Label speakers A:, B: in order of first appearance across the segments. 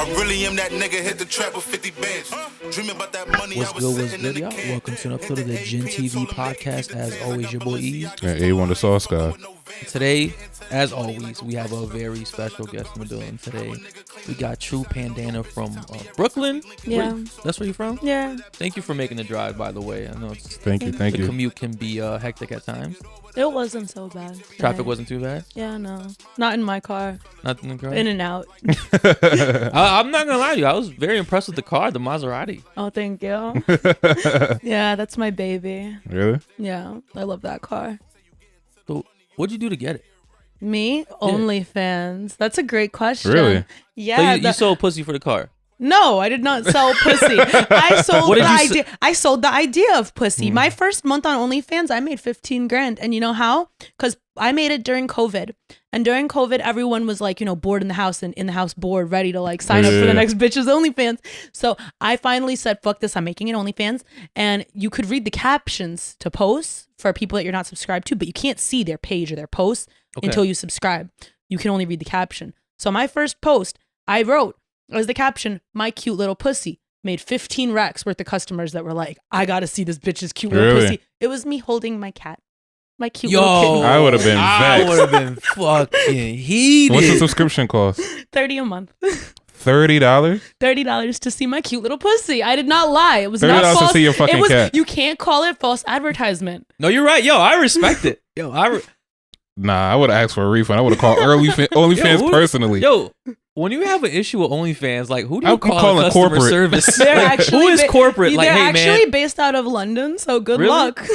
A: I really am that nigga, hit the trap with 50 bands. Dreaming about that money.
B: What's good, y'all? Welcome to an episode of the GinTV podcast. As always, your boy EAZY.
C: And A1DasauceGod.
B: Today, as always, we have a very special guest in the building today. We got TruePandana from Brooklyn.
D: Yeah.
B: That's where you're from?
D: Yeah.
B: Thank you for making the drive, by the way. I know it's
C: Thank you.
B: the commute can be hectic at times.
D: It wasn't so bad.
B: Traffic wasn't too bad?
D: Yeah, no. Not in my car.
B: Not in the car?
D: In and out.
B: I'm not going to lie to you. I was very impressed with the car, the Maserati.
D: Oh, thank you. Yeah, that's my baby.
C: Really?
D: Yeah, I love that car.
B: So, what'd you do to get it?
D: Me? OnlyFans. That's a great question.
C: Really?
D: Yeah.
B: So you sold pussy for the car?
D: No, I did not sell pussy. I sold the idea. I sold the idea of pussy. My first month on OnlyFans, I made 15 grand. And you know how? Because I made it during COVID. And during COVID, everyone was like, bored in the house and in the house bored, ready to like sign up for the next bitch's OnlyFans. So I finally said, fuck this, I'm making an OnlyFans. And you could read the captions to posts for people that you're not subscribed to, but you can't see their page or their posts until you subscribe. You can only read the caption. So my first post, I wrote, as the caption, my cute little pussy, made 15 racks worth of customers that were like, I gotta see this bitch's cute little pussy. It was me holding my cat. My cute little kitten.
C: I would have been vexed.
B: I would have been fucking heated.
C: What's the subscription cost?
D: $30 a month.
C: $30?
D: $30 to see my cute little pussy. I did not lie. It was
C: $30
D: not false.
C: to see your fucking cat.
D: You can't call it false advertisement.
B: No, you're right. Yo, I respect it. Yo,
C: Nah, I would have asked for a refund. I would have called OnlyFans personally.
B: Yo, when you have an issue with OnlyFans, like who do you
C: I'm
B: call
C: calling
B: customer
C: corporate.
B: service?
D: They're
B: Like,
D: actually
B: who is corporate? Like,
D: they're
B: hey
D: actually
B: man,
D: based out of London, so good
B: Really?
D: luck.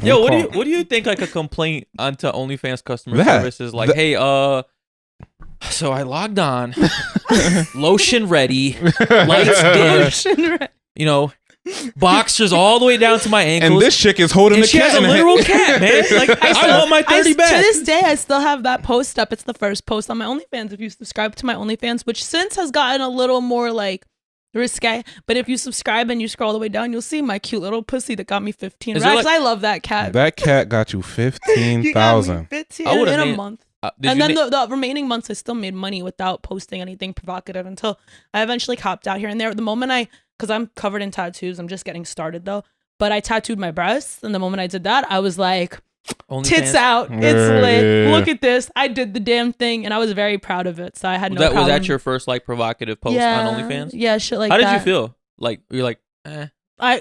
B: yo, what do you think like a complaint onto OnlyFans customer service is like? Hey, so I logged on, lotion ready, lights dim, boxers all the way down to my ankles.
C: And this chick is holding the
B: she
C: cat
B: has a
C: in her
B: literal
C: hand.
B: cat, man. Like I want my 30 back.
D: To this day, I still have that post up. It's the first post on my OnlyFans. If you subscribe to my OnlyFans, which since has gotten a little more like risque, but if you subscribe and you scroll all the way down, you'll see my cute little pussy that got me 15 racks. I love that cat.
C: That cat got you 15,000.
D: 15
B: I
D: in a month. And then
B: the
D: the remaining months, I still made money without posting anything provocative until I eventually copped out here and there. The moment because I'm covered in tattoos, I'm just getting started though. But I tattooed my breasts, and the moment I did that, I was like, tits out, it's lit. Look at this, I did the damn thing, and I was very proud of it. So I had no problem.
B: Was that your first like provocative post on OnlyFans?
D: Yeah, shit like that.
B: How did you feel? Like you're like, eh.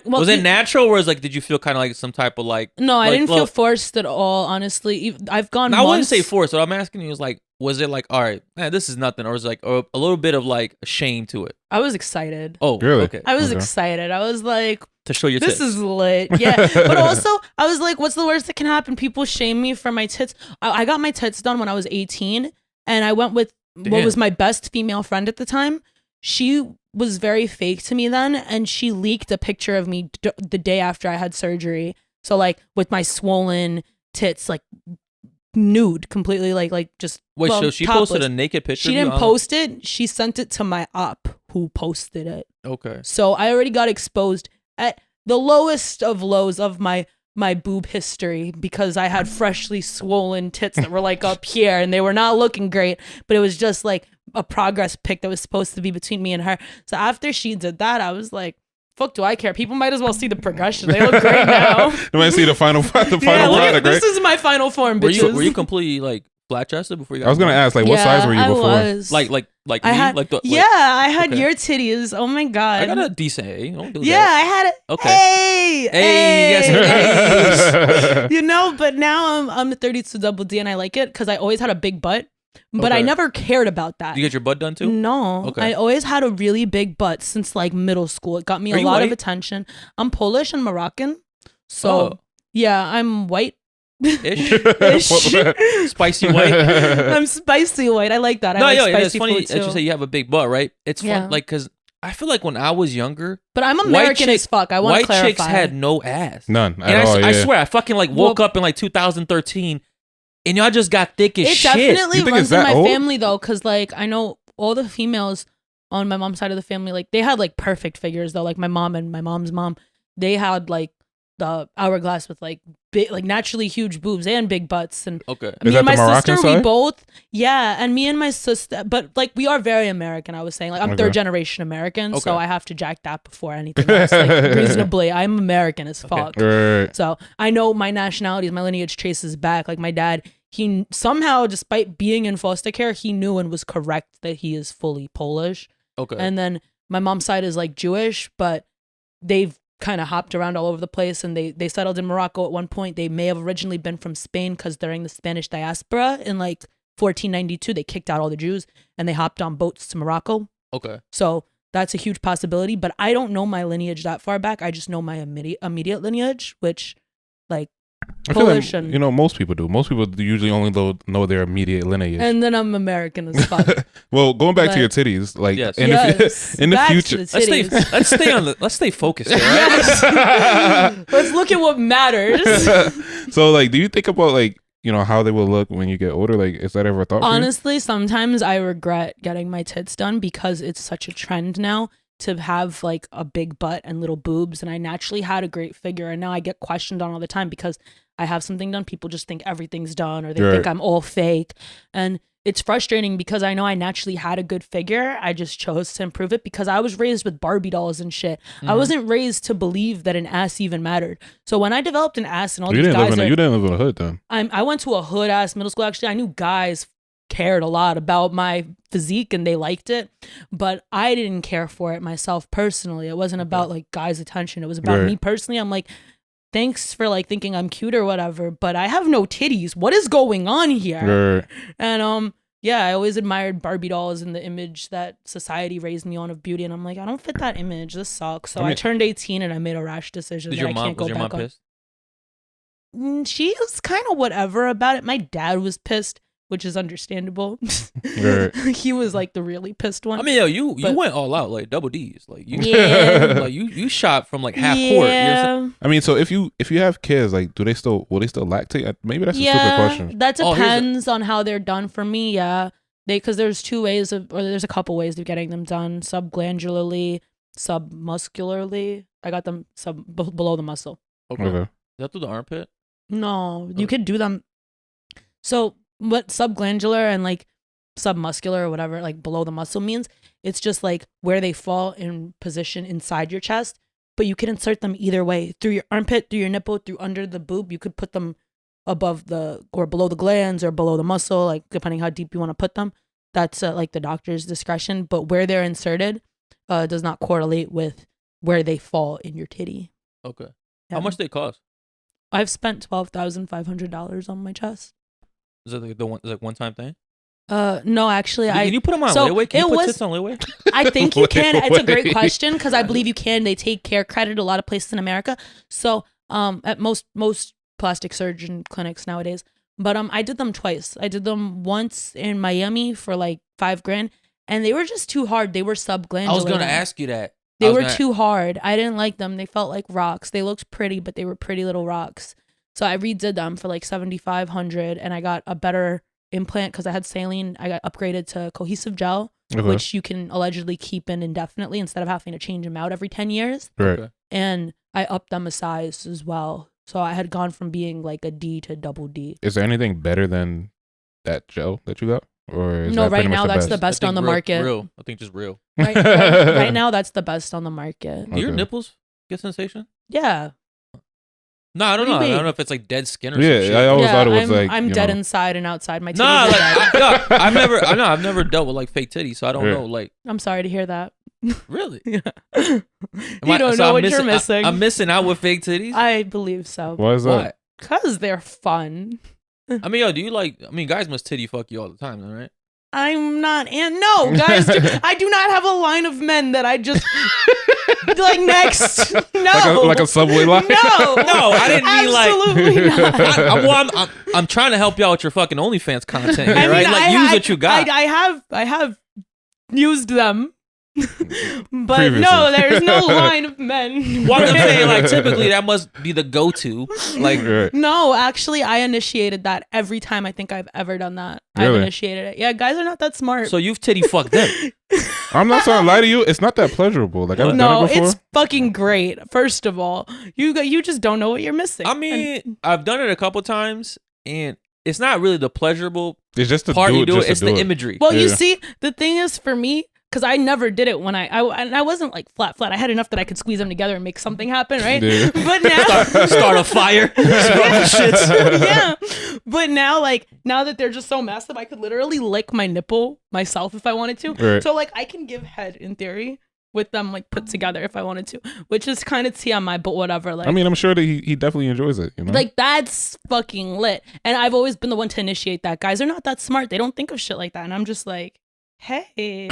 B: Was it natural, or was like, did you feel kind of like some type of like?
D: No, I didn't feel forced at all. Honestly, I've gone.
B: I wouldn't say forced. What I'm asking you is like, was it like, all right, man, this is nothing, or was it like a little bit of like shame to it?
D: I was excited.
B: Oh,
C: really?
B: Okay.
D: I was excited. I was like,
B: to show your
D: this
B: tits.
D: is lit. Yeah, but also I was like, what's the worst that can happen? People shame me for my tits. I got my tits done when I was 18, and I went with what was my best female friend at the time. She was very fake to me then, and she leaked a picture of me the day after I had surgery. So like with my swollen tits, like nude, completely like just.
B: Wait, so she
D: topless.
B: posted a naked picture?
D: She didn't post it. She sent it to my op, who posted it.
B: Okay.
D: So I already got exposed at the lowest of lows of my boob history, because I had freshly swollen tits that were like up here, and they were not looking great, but it was just like a progress pic that was supposed to be between me and her. So after she did that, I was like, fuck do I care? People might as well see the progression. They look great now.
C: They might see the final product,
D: this is my final form, bitches.
B: Were you completely like flat chested before you got?
C: I was gonna ask, like, what size were you before?
D: Was.
B: Like
D: I
B: me?
D: had,
B: like the,
D: I had your titties. Oh my god.
B: I got a decent A. Don't do
D: yeah,
B: that.
D: I had it.
B: Okay.
D: Yes. But now I'm a 32 double D, and I like it because I always had a big butt. But I never cared about that.
B: You get your butt done too?
D: No. Okay. I always had a really big butt since like middle school. It got me a lot of attention. I'm Polish and Moroccan. So yeah, I'm white. Ish.
B: Spicy white.
D: I'm spicy white. I like that.
B: It's funny that you say you have a big butt, right? It's fun, like, because I feel like when I was younger,
D: but I'm American as fuck. I want to clarify.
B: White chicks had no ass,
C: none.
B: I swear, I fucking like woke up in like 2013, and y'all just got thick as shit.
D: It definitely runs in my family though, because like I know all the females on my mom's side of the family, like they had like perfect figures though. Like my mom and my mom's mom, they had like the hourglass with like big, like naturally huge boobs and big butts. And
B: Okay.
D: me and my sister,
C: side?
D: we both, yeah. And me and my sister, but like we are very American. I was saying, like I'm third generation American, so I have to jack that before anything else. Like reasonably, I'm American as fuck.
C: Right.
D: So I know my nationalities, my lineage traces back. Like my dad, he somehow, despite being in foster care, he knew and was correct that he is fully Polish.
B: Okay.
D: And then my mom's side is like Jewish, but they've kind of hopped around all over the place, and they settled in Morocco at one point. They may have originally been from Spain because during the Spanish diaspora in like 1492, they kicked out all the Jews and they hopped on boats to Morocco.
B: Okay.
D: So that's a huge possibility, but I don't know my lineage that far back. I just know my immediate lineage, which like
C: I feel
D: Polish
C: like,
D: and
C: you know, most people do. Most people usually only know their immediate lineage.
D: and then I'm American as fuck.
C: Well, going back to
D: But-
C: your titties, like
B: Yes.
C: in the
D: back to
C: future,
D: the titties.
B: Let's stay focused. Right?
D: Yes. Let's look at what matters.
C: so like, do you think about like, you know, how they will look when you get older? Like, is that ever a thought for you?
D: Honestly, sometimes I regret getting my tits done because it's such a trend now to have like a big butt and little boobs, and I naturally had a great figure, and now I get questioned on all the time because I have something done. People just think everything's done, or they think I'm all fake, and it's frustrating because I know I naturally had a good figure. I just chose to improve it because I was raised with Barbie dolls and shit. I wasn't raised to believe that an ass even mattered. So when I developed an ass and all
C: you
D: these
C: didn't
D: guys,
C: live in a hood then.
D: I went to a hood ass middle school. Actually, I knew guys cared a lot about my physique and they liked it, but I didn't care for it myself personally. It wasn't about like guys' attention. It was about me personally. I'm like, thanks for like thinking I'm cute or whatever, but I have no titties. What is going on here? And yeah, I always admired Barbie dolls and the image that society raised me on of beauty, and I'm like, I don't fit that image. This sucks. So I turned 18 and I made a rash decision that I can't go back on.
B: Pissed?
D: She was kind of whatever about it. My dad was pissed, which is understandable. He was like the really pissed one.
B: I mean, yo, you went all out, like double D's, like you, like you shot from like half court. You know what I'm saying?
C: I mean, so if you have kids, like, will they still lactate? Maybe that's a stupid question.
D: That depends on how they're done for me. Yeah, because there's there's a couple ways of getting them done: subglandularly, submuscularly. I got them below the muscle.
B: Okay. Is that through the armpit?
D: No, you could do them. So what subglandular and like submuscular or whatever, like below the muscle means, it's just like where they fall in position inside your chest, but you can insert them either way, through your armpit, through your nipple, through under the boob. You could put them above or below the glands or below the muscle, like depending how deep you want to put them. That's like the doctor's discretion, but where they're inserted does not correlate with where they fall in your titty.
B: Okay.
D: Yeah.
B: How much they cost?
D: I've spent $12,500 on my chest.
B: Is it like one time thing?
D: No, actually,
B: Can you put them on layaway? Can you put tits on layaway?
D: I think you can. It's a great question because I believe you can. They take care credit a lot of places in America. So, at most plastic surgeon clinics nowadays. But I did them twice. I did them once in Miami for like $5,000, and they were just too hard. They were subglandular.
B: I was gonna ask you that.
D: They were too hard. I didn't like them. They felt like rocks. They looked pretty, but they were pretty little rocks. So I redid them for like $7,500, and I got a better implant because I had saline. I got upgraded to cohesive gel, which you can allegedly keep in indefinitely instead of having to change them out every 10 years.
C: Right.
B: Okay.
D: And I upped them a size as well. So I had gone from being like a D to double D.
C: Is there anything better than that gel that you got? Or is
D: No,
C: that
D: right
C: pretty much
D: now that's
C: best?
D: the best on the market.
B: Real. I think just real.
D: Right now that's the best on the market.
B: Do your nipples get sensation?
D: Yeah.
B: No, I don't know.
D: What do you
B: I don't
D: mean?
B: know if it's like dead skin or
C: Yeah,
B: some shit.
C: I always thought it was like,
D: I'm
C: you
D: dead
C: know.
D: inside and outside. My titties
B: Nah,
D: are
B: like
D: dead.
B: I've never dealt with like fake titties, so I don't know. Like,
D: I'm sorry to hear that.
B: really?
D: Yeah. You don't know what you're missing.
B: I'm missing out with fake titties.
D: I believe so.
C: Why is that?
B: Why?
D: Because they're fun.
B: I mean, yo, do you like? I mean, guys must titty fuck you all the time, though, right?
D: I'm not, and no, guys, I do not have a line of men that I just like next. No,
C: like a subway line.
D: No,
B: I didn't mean
D: absolutely
B: like.
D: not.
B: I'm trying to help you out with your fucking OnlyFans content, here,
D: I mean,
B: right? Like, use what you got.
D: I have used them. But
C: Previously.
D: no, there's no line of men.
B: Well, I'm saying, like, typically that must be the go-to. Like,
C: Right.
D: No, actually, I initiated that every time I think I've ever done that.
C: Really?
D: I've initiated it. Yeah, guys are not that smart.
B: so you've titty fucked them.
C: I'm not trying to lie to you. It's not that pleasurable. Like I've done it before.
D: It's fucking great. First of all, you just don't know what you're missing.
B: I mean, I've done it a couple times, and it's not really the pleasurable
C: It's just the
B: part
C: do
B: you
C: it.
B: do it.
C: Just
B: It's
C: to
B: the
C: do it.
B: imagery.
D: Well, you see, the thing is for me, because I never did it when I wasn't like flat. I had enough that I could squeeze them together and make something happen, right?
C: Yeah.
D: But now
B: Start a fire.
D: yeah. But now, like, now that they're just so massive, I could literally lick my nipple myself if I wanted to.
C: Right.
D: So, like, I can give head in theory with them, like, put together if I wanted to, which is kind of TMI, but whatever. Like,
C: I mean, I'm sure that he definitely enjoys it. You know,
D: like, that's fucking lit. And I've always been the one to initiate that. Guys are not that smart. They don't think of shit like that. And I'm just like, hey,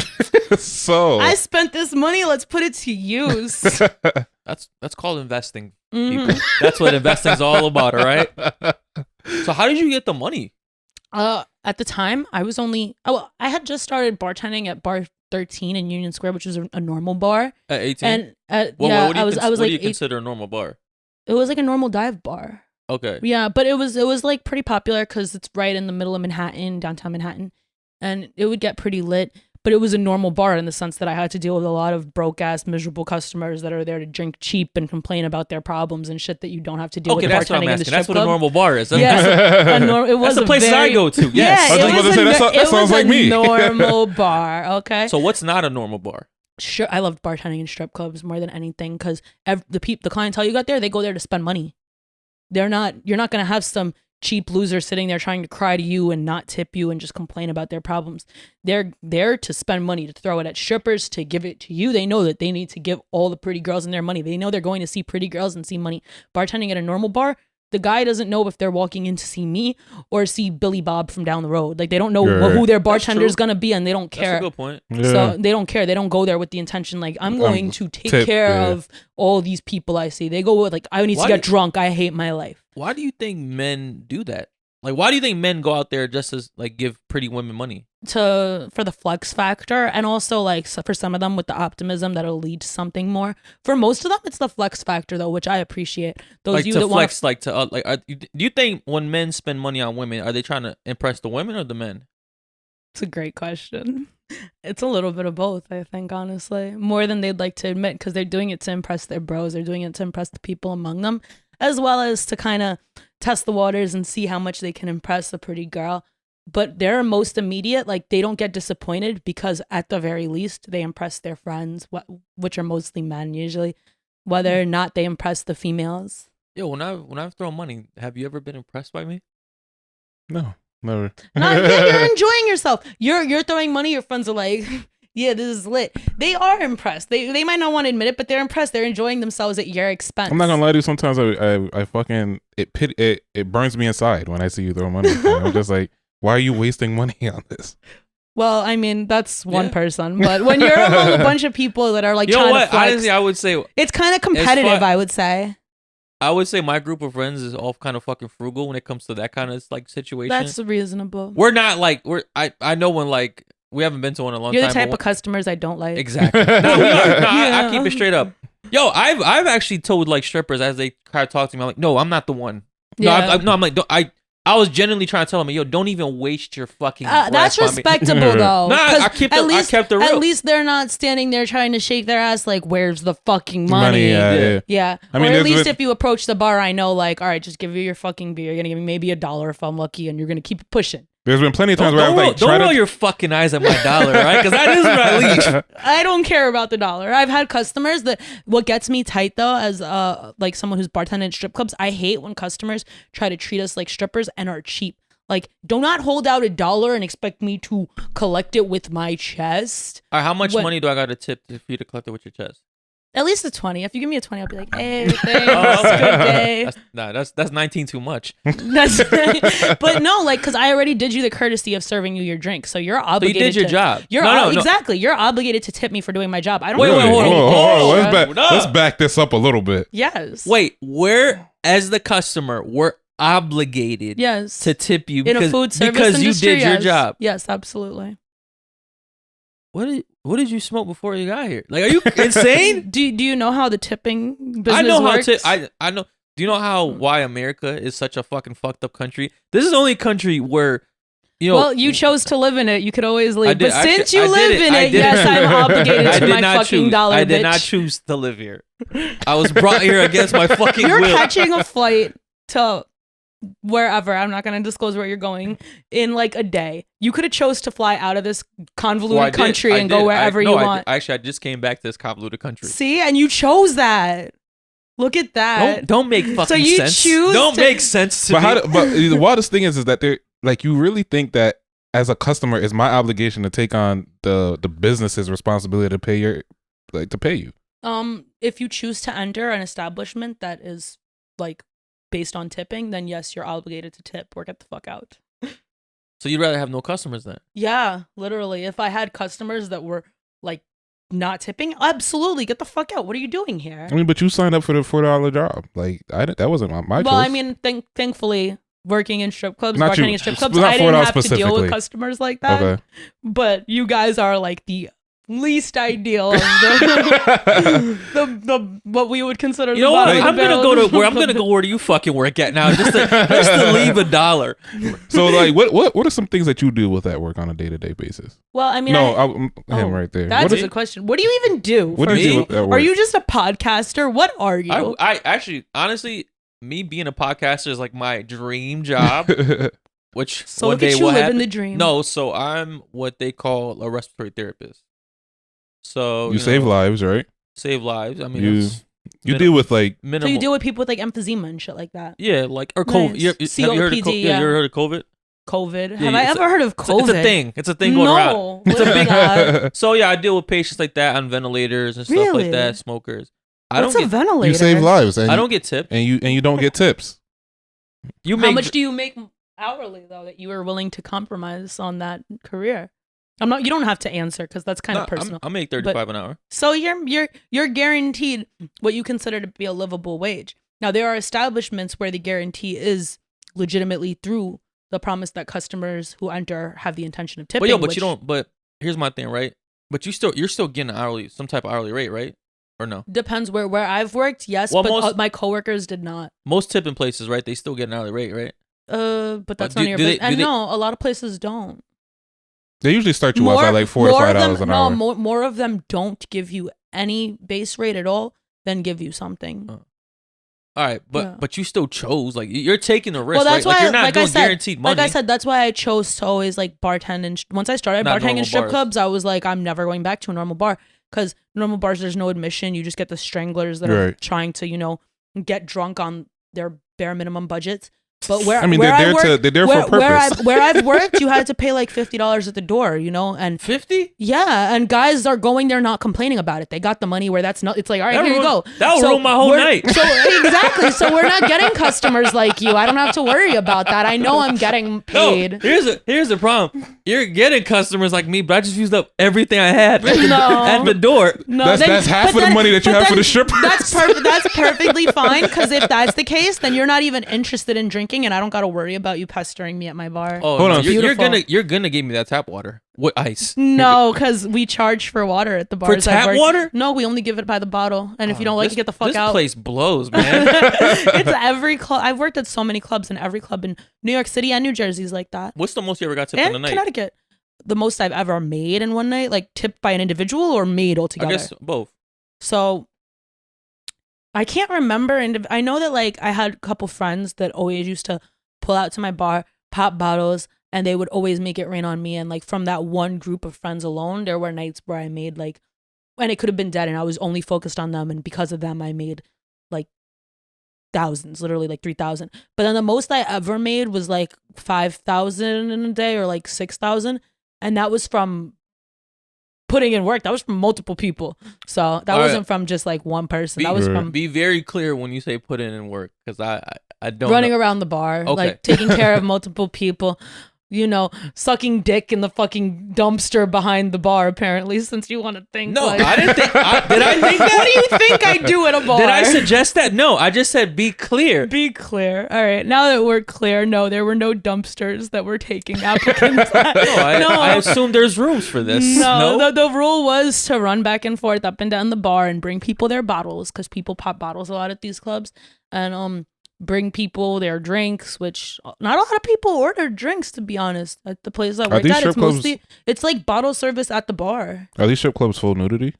C: so
D: I spent this money. Let's put it to use.
B: That's called investing. People. That's what investing's all about, all right? So how did you get the money?
D: At the time, I was I had just started bartending at Bar 13 in Union Square, which was a normal bar.
B: At 18?
D: And
B: What
D: I was
B: what
D: like,
B: do you consider a normal bar?
D: it was like a normal dive bar.
B: Okay.
D: Yeah, but it was like pretty popular because it's right in the middle of Manhattan, downtown Manhattan, and it would get pretty lit. But it was a normal bar in the sense that I had to deal with a lot of broke ass, miserable customers that are there to drink cheap and complain about their problems and shit that you don't have to deal with.
B: Okay, that's what I'm
D: bartending in the
B: asking.
D: strip
B: That's what a
D: club.
B: normal bar is.
D: Yeah, it was
B: That's the places I go to. Yes.
C: I was just about to say, that sounds like me.
D: Normal bar. Okay.
B: So what's not a normal bar?
D: Sure, I loved bartending in strip clubs more than anything because the clientele you got there, they go there to spend money. You're not gonna have some cheap loser sitting there trying to cry to you and not tip you and just complain about their problems. They're there to spend money, to throw it at strippers, to give it to you. They know that they need to give all the pretty girls in their money. They know they're going to see pretty girls and see money. Bartending at a normal bar, the guy doesn't know if they're walking in to see me or see Billy Bob from down the road. Like, they don't know who their bartender is gonna be, and they don't care.
B: That's a good point.
C: Yeah.
D: So they don't care. They don't go there with the intention like, I'm going to take care of all these people I see. They go with like, I need to get drunk. I hate my life.
B: Why do you think men do that? Like, why do you think men go out there just to like give pretty women money?
D: For the flex factor, and also like for some of them with the optimism that'll lead to something more. For most of them, it's the flex factor though, which I appreciate. Those
B: Like
D: you
B: to
D: that
B: flex, like to do you think when men spend money on women, are they trying to impress the women or the men?
D: It's a great question. It's a little bit of both, I think, honestly, more than they'd like to admit, because they're doing it to impress their bros. They're doing it to impress the people among them, as well as to kind of test the waters and see how much they can impress a pretty girl. But they're most immediate, like they don't get disappointed because at the very least they impress their friends, which are mostly men usually, whether or not they impress the females.
B: Yo, when I've thrown money, have you ever been impressed by me?
C: No, never.
D: You're enjoying yourself. You're throwing money. Your friends are like, yeah, this is lit. They are impressed. They might not want to admit it, but they're impressed. They're enjoying themselves at your expense.
C: I'm not gonna lie to you. Sometimes I fucking it burns me inside when I see you throw money. I'm just like, why are you wasting money on this?
D: Well, I mean, that's one person, but when you're among a bunch of people that are like, trying to flex,
B: honestly, I would say
D: it's kind of competitive. I would say
B: my group of friends is all kind of fucking frugal when it comes to that kind of like situation.
D: That's reasonable.
B: We're not like I know when like we haven't been to one in a long time.
D: You're the type of customers I don't like.
B: Exactly. No, we are. No, I keep it straight up. Yo, I've actually told like strippers as they try to talk to me, I'm like, no, I'm not the one. No,
D: Yeah.
B: I'm like, I was genuinely trying to tell them, yo, don't even waste your fucking breath
D: that's
B: on me.
D: respectable though.
B: Nah, I kept it real.
D: At least they're not standing there trying to shake their ass like, where's the fucking money? Yeah.
C: I mean,
D: or at least if you approach the bar, I know like, all right, just give you your fucking beer. You're gonna give me maybe $1 if I'm lucky, and you're gonna keep it pushing.
C: There's been plenty of times where I've like
B: don't roll your fucking eyes at my dollar, right? Because that is my leash.
D: I don't care about the dollar. I've had customers that what gets me tight though, as like someone who's bartending at strip clubs, I hate when customers try to treat us like strippers and are cheap. Like, do not hold out $1 and expect me to collect it with my chest.
B: All right, how much money do I got to tip for you to collect it with your chest?
D: At least a 20. If you give me a 20, I'll be like, hey, thanks, good day.
B: That's 19 too much.
D: But no, like, because I already did you the courtesy of serving you your drink, so you're obligated.
B: So you did your job.
D: Exactly. You're obligated to tip me for doing my job. I don't.
B: Wait, hold on.
C: Let's back this up a little bit.
D: Yes.
B: Wait, we're as the customer, we're obligated.
D: Yes.
B: To tip you
D: in a food service
B: because
D: industry,
B: you did your job.
D: Yes, absolutely.
B: What did you smoke before you got here? Like, are you insane?
D: Do you know how the tipping business
B: I know
D: works?
B: I know. Do you know why America is such a fucking fucked up country? This is the only country where
D: Well, you chose to live in it. You could always leave.
B: did-
D: But since
B: actually,
D: you
B: I did
D: live
B: it.
D: in
B: I
D: it,
B: did
D: yes,
B: it.
D: I'm obligated
B: I
D: to
B: did
D: my
B: not
D: fucking
B: choose.
D: dollar,
B: I did
D: bitch.
B: not choose to live here. I was brought here against my fucking
D: You're
B: will.
D: catching a flight to wherever. I'm not going to disclose where you're going in like a day. You could have chose to fly out of this convoluted
B: Well, I did.
D: country
B: I
D: and
B: did.
D: go wherever
B: No,
D: you
B: I
D: want.
B: did. Actually, I just came back to this convoluted country.
D: See, and you chose that. Look at that.
B: Don't make fucking
D: So you
B: sense.
D: choose
B: Don't
D: to-
B: make sense to
C: But
B: me.
C: but the wildest thing is that they're like, you really think that as a customer, it's my obligation to take on the business's responsibility to pay to pay you.
D: If you choose to enter an establishment that is like based on tipping, then yes, you're obligated to tip or get the fuck out.
B: So you'd rather have no customers then?
D: Yeah, literally. If I had customers that were like not tipping, absolutely get the fuck out. What are you doing here?
C: I mean, but you signed up for the $4 job. Like, that wasn't my choice.
D: Well, I mean, thankfully, working in strip clubs,
C: Not you.
D: bartending in strip clubs,
C: Not
D: I didn't
C: $4
D: have to deal
C: specifically.
D: with customers like that.
C: Okay.
D: But you guys are like the least ideal of the what we would consider.
B: You know what? I'm gonna go to where
D: go
B: where do you fucking work at now just to leave $1.
C: So, like, what are some things that you do with that work on a day-to-day basis?
D: Well, I mean,
C: Him right there.
D: That's
C: What
D: a good question. What do you even do?
C: What do you do with that
D: Are
C: work?
D: you just a podcaster? What are you?
B: I actually, honestly, me being a podcaster is like my dream job, which
D: So
B: one
D: look
B: day
D: at you
B: will
D: living
B: happen.
D: the dream.
B: No, so I'm what they call a respiratory therapist. So
C: you save lives, right?
B: Save lives. I mean,
C: You
B: it's
C: deal with like
D: So
B: minimal.
D: you deal with people with like emphysema and shit like that.
B: Yeah, like or COVID.
D: Nice.
B: Have you heard of
D: COPD,
B: you
D: yeah.
B: ever heard of COVID?
D: COVID.
B: Yeah,
D: Have I
B: it's
D: ever heard of COVID?
B: It's a thing. It's a thing going
D: no.
B: around.
D: It's a big God.
B: So yeah, I deal with patients like that on ventilators and stuff
D: Really?
B: like that, smokers.
D: What's a ventilator?
C: you save lives, and
B: I don't get tipped.
C: and you don't get tips.
B: You
D: How
B: make
D: much do you make hourly though that you were willing to compromise on that career? I'm not. You don't have to answer because that's kind of personal.
B: I make $35 an hour.
D: So you're guaranteed what you consider to be a livable wage. Now there are establishments where the guarantee is legitimately through the promise that customers who enter have the intention of tipping.
B: But you don't. But here's my thing, right? But you're still getting some type of hourly rate, right? Or no?
D: Depends where I've worked. Yes,
B: Well,
D: but my coworkers did not.
B: Most tipping places, right? They still get an hourly rate, right?
D: But that's
B: do-
D: none of your
B: do they-
D: business.
B: do
D: And
B: they-
D: no, a lot of places don't.
C: They usually start you off at like $4 to
D: more of
C: $5
D: them-
C: an hour.
D: No, more of them don't give you any base rate at all, then give you something.
B: All right,
D: Yeah.
B: but you still chose, like, you're taking the risk,
D: Well, that's
B: right? Like,
D: why,
B: you're not
D: like
B: doing
D: I said,
B: guaranteed money.
D: like I said, that's why I chose to always like bartend. And once I started
B: Not
D: bartending in
B: normal
D: strip
B: bars.
D: clubs, I was like, I'm never going back to a normal bar because normal bars, there's no admission. You just get the stranglers that are
C: Right.
D: trying to, get drunk on their bare minimum budgets. But where
C: I mean,
D: where
C: they're there
D: I
C: to-
D: worked,
C: they're there for a purpose.
D: where I've worked, you had to pay like $50 at the door, and
B: 50?
D: yeah, and guys are going there not complaining about it. They got the money where that's not. It's like, all right, here you go.
B: That'll ruin my whole
D: we're-
B: night.
D: So exactly. So we're not getting customers like you. I don't have to worry about that. I know I'm getting paid.
B: No, here's the problem. You're getting customers like me, but I just used up everything I had at the door.
D: No,
C: That's half
D: but
C: of the money that you
D: but
C: have for
D: then
C: the strippers.
D: That's perfectly fine. Because if that's the case, then you're not even interested in drinking, and I don't got to worry about you pestering me at my bar.
B: Oh,
C: Hold
B: no,
C: on.
B: you're gonna give me that tap water with ice.
D: No, because we charge for water at the bars.
B: tap
D: I've worked.
B: water?
D: No, we only give it by the bottle. And if you don't like it, get the fuck
B: this
D: out.
B: place blows, man.
D: It's every club. I've worked at so many clubs, and every club in New York City and New Jersey is like that.
B: What's the most you ever got tipped in
D: And
B: a night?
D: Connecticut. The most I've ever made in one night, like tipped by an individual or made
B: I
D: altogether.
B: guess both.
D: So I can't remember. And I know that like I had a couple friends that always used to pull out to my bar, pop bottles, and they would always make it rain on me. And like from that one group of friends alone, there were nights where I made like, and it could have been dead, and I was only focused on them. And because of them, I made like thousands, literally like 3,000. But then the most I ever made was like 5,000 in a day or like 6,000. And that was from putting in work. That was from multiple people. So that
B: All
D: wasn't
B: right.
D: from just like one person. That was
C: Right.
D: from
B: Be very clear when you say put in work, because I don't
D: running
B: know.
D: around the bar,
B: Okay.
D: like taking care of multiple people, sucking dick in the fucking dumpster behind the bar, apparently, since you want to think.
B: No,
D: like,
B: I didn't think. Did I think that?
D: What do you think I do at a bar?
B: Did I suggest that? No, I just said be clear.
D: Be clear. All right. Now that we're clear, no, there were no dumpsters that were taking applicants.
B: I assume there's rooms for this.
D: No, the rule was to run back and forth up and down the bar and bring people their bottles because people pop bottles a lot at these clubs. And bring people their drinks, which not a lot of people order drinks, to be honest. At the place I worked at, it's like bottle service at the bar.
C: Are these strip clubs full nudity?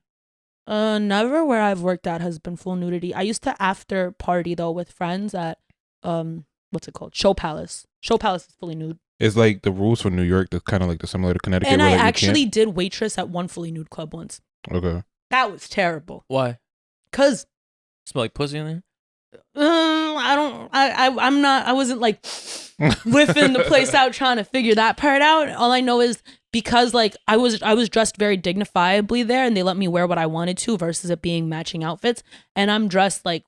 D: Never where I've worked at has been full nudity. I used to after party though with friends at what's it called? Show Palace. Show Palace is fully nude.
C: It's like the rules for New York, that's kind of like the similar to Connecticut.
D: And I
C: like
D: actually did waitress at one fully nude club once.
C: Okay.
D: That was terrible.
B: Why?
D: Cause
B: smell like pussy in there?
D: I wasn't like whiffing the place out trying to figure that part out. All I know is because like I was dressed very dignifiably there and they let me wear what I wanted to versus it being matching outfits. And I'm dressed like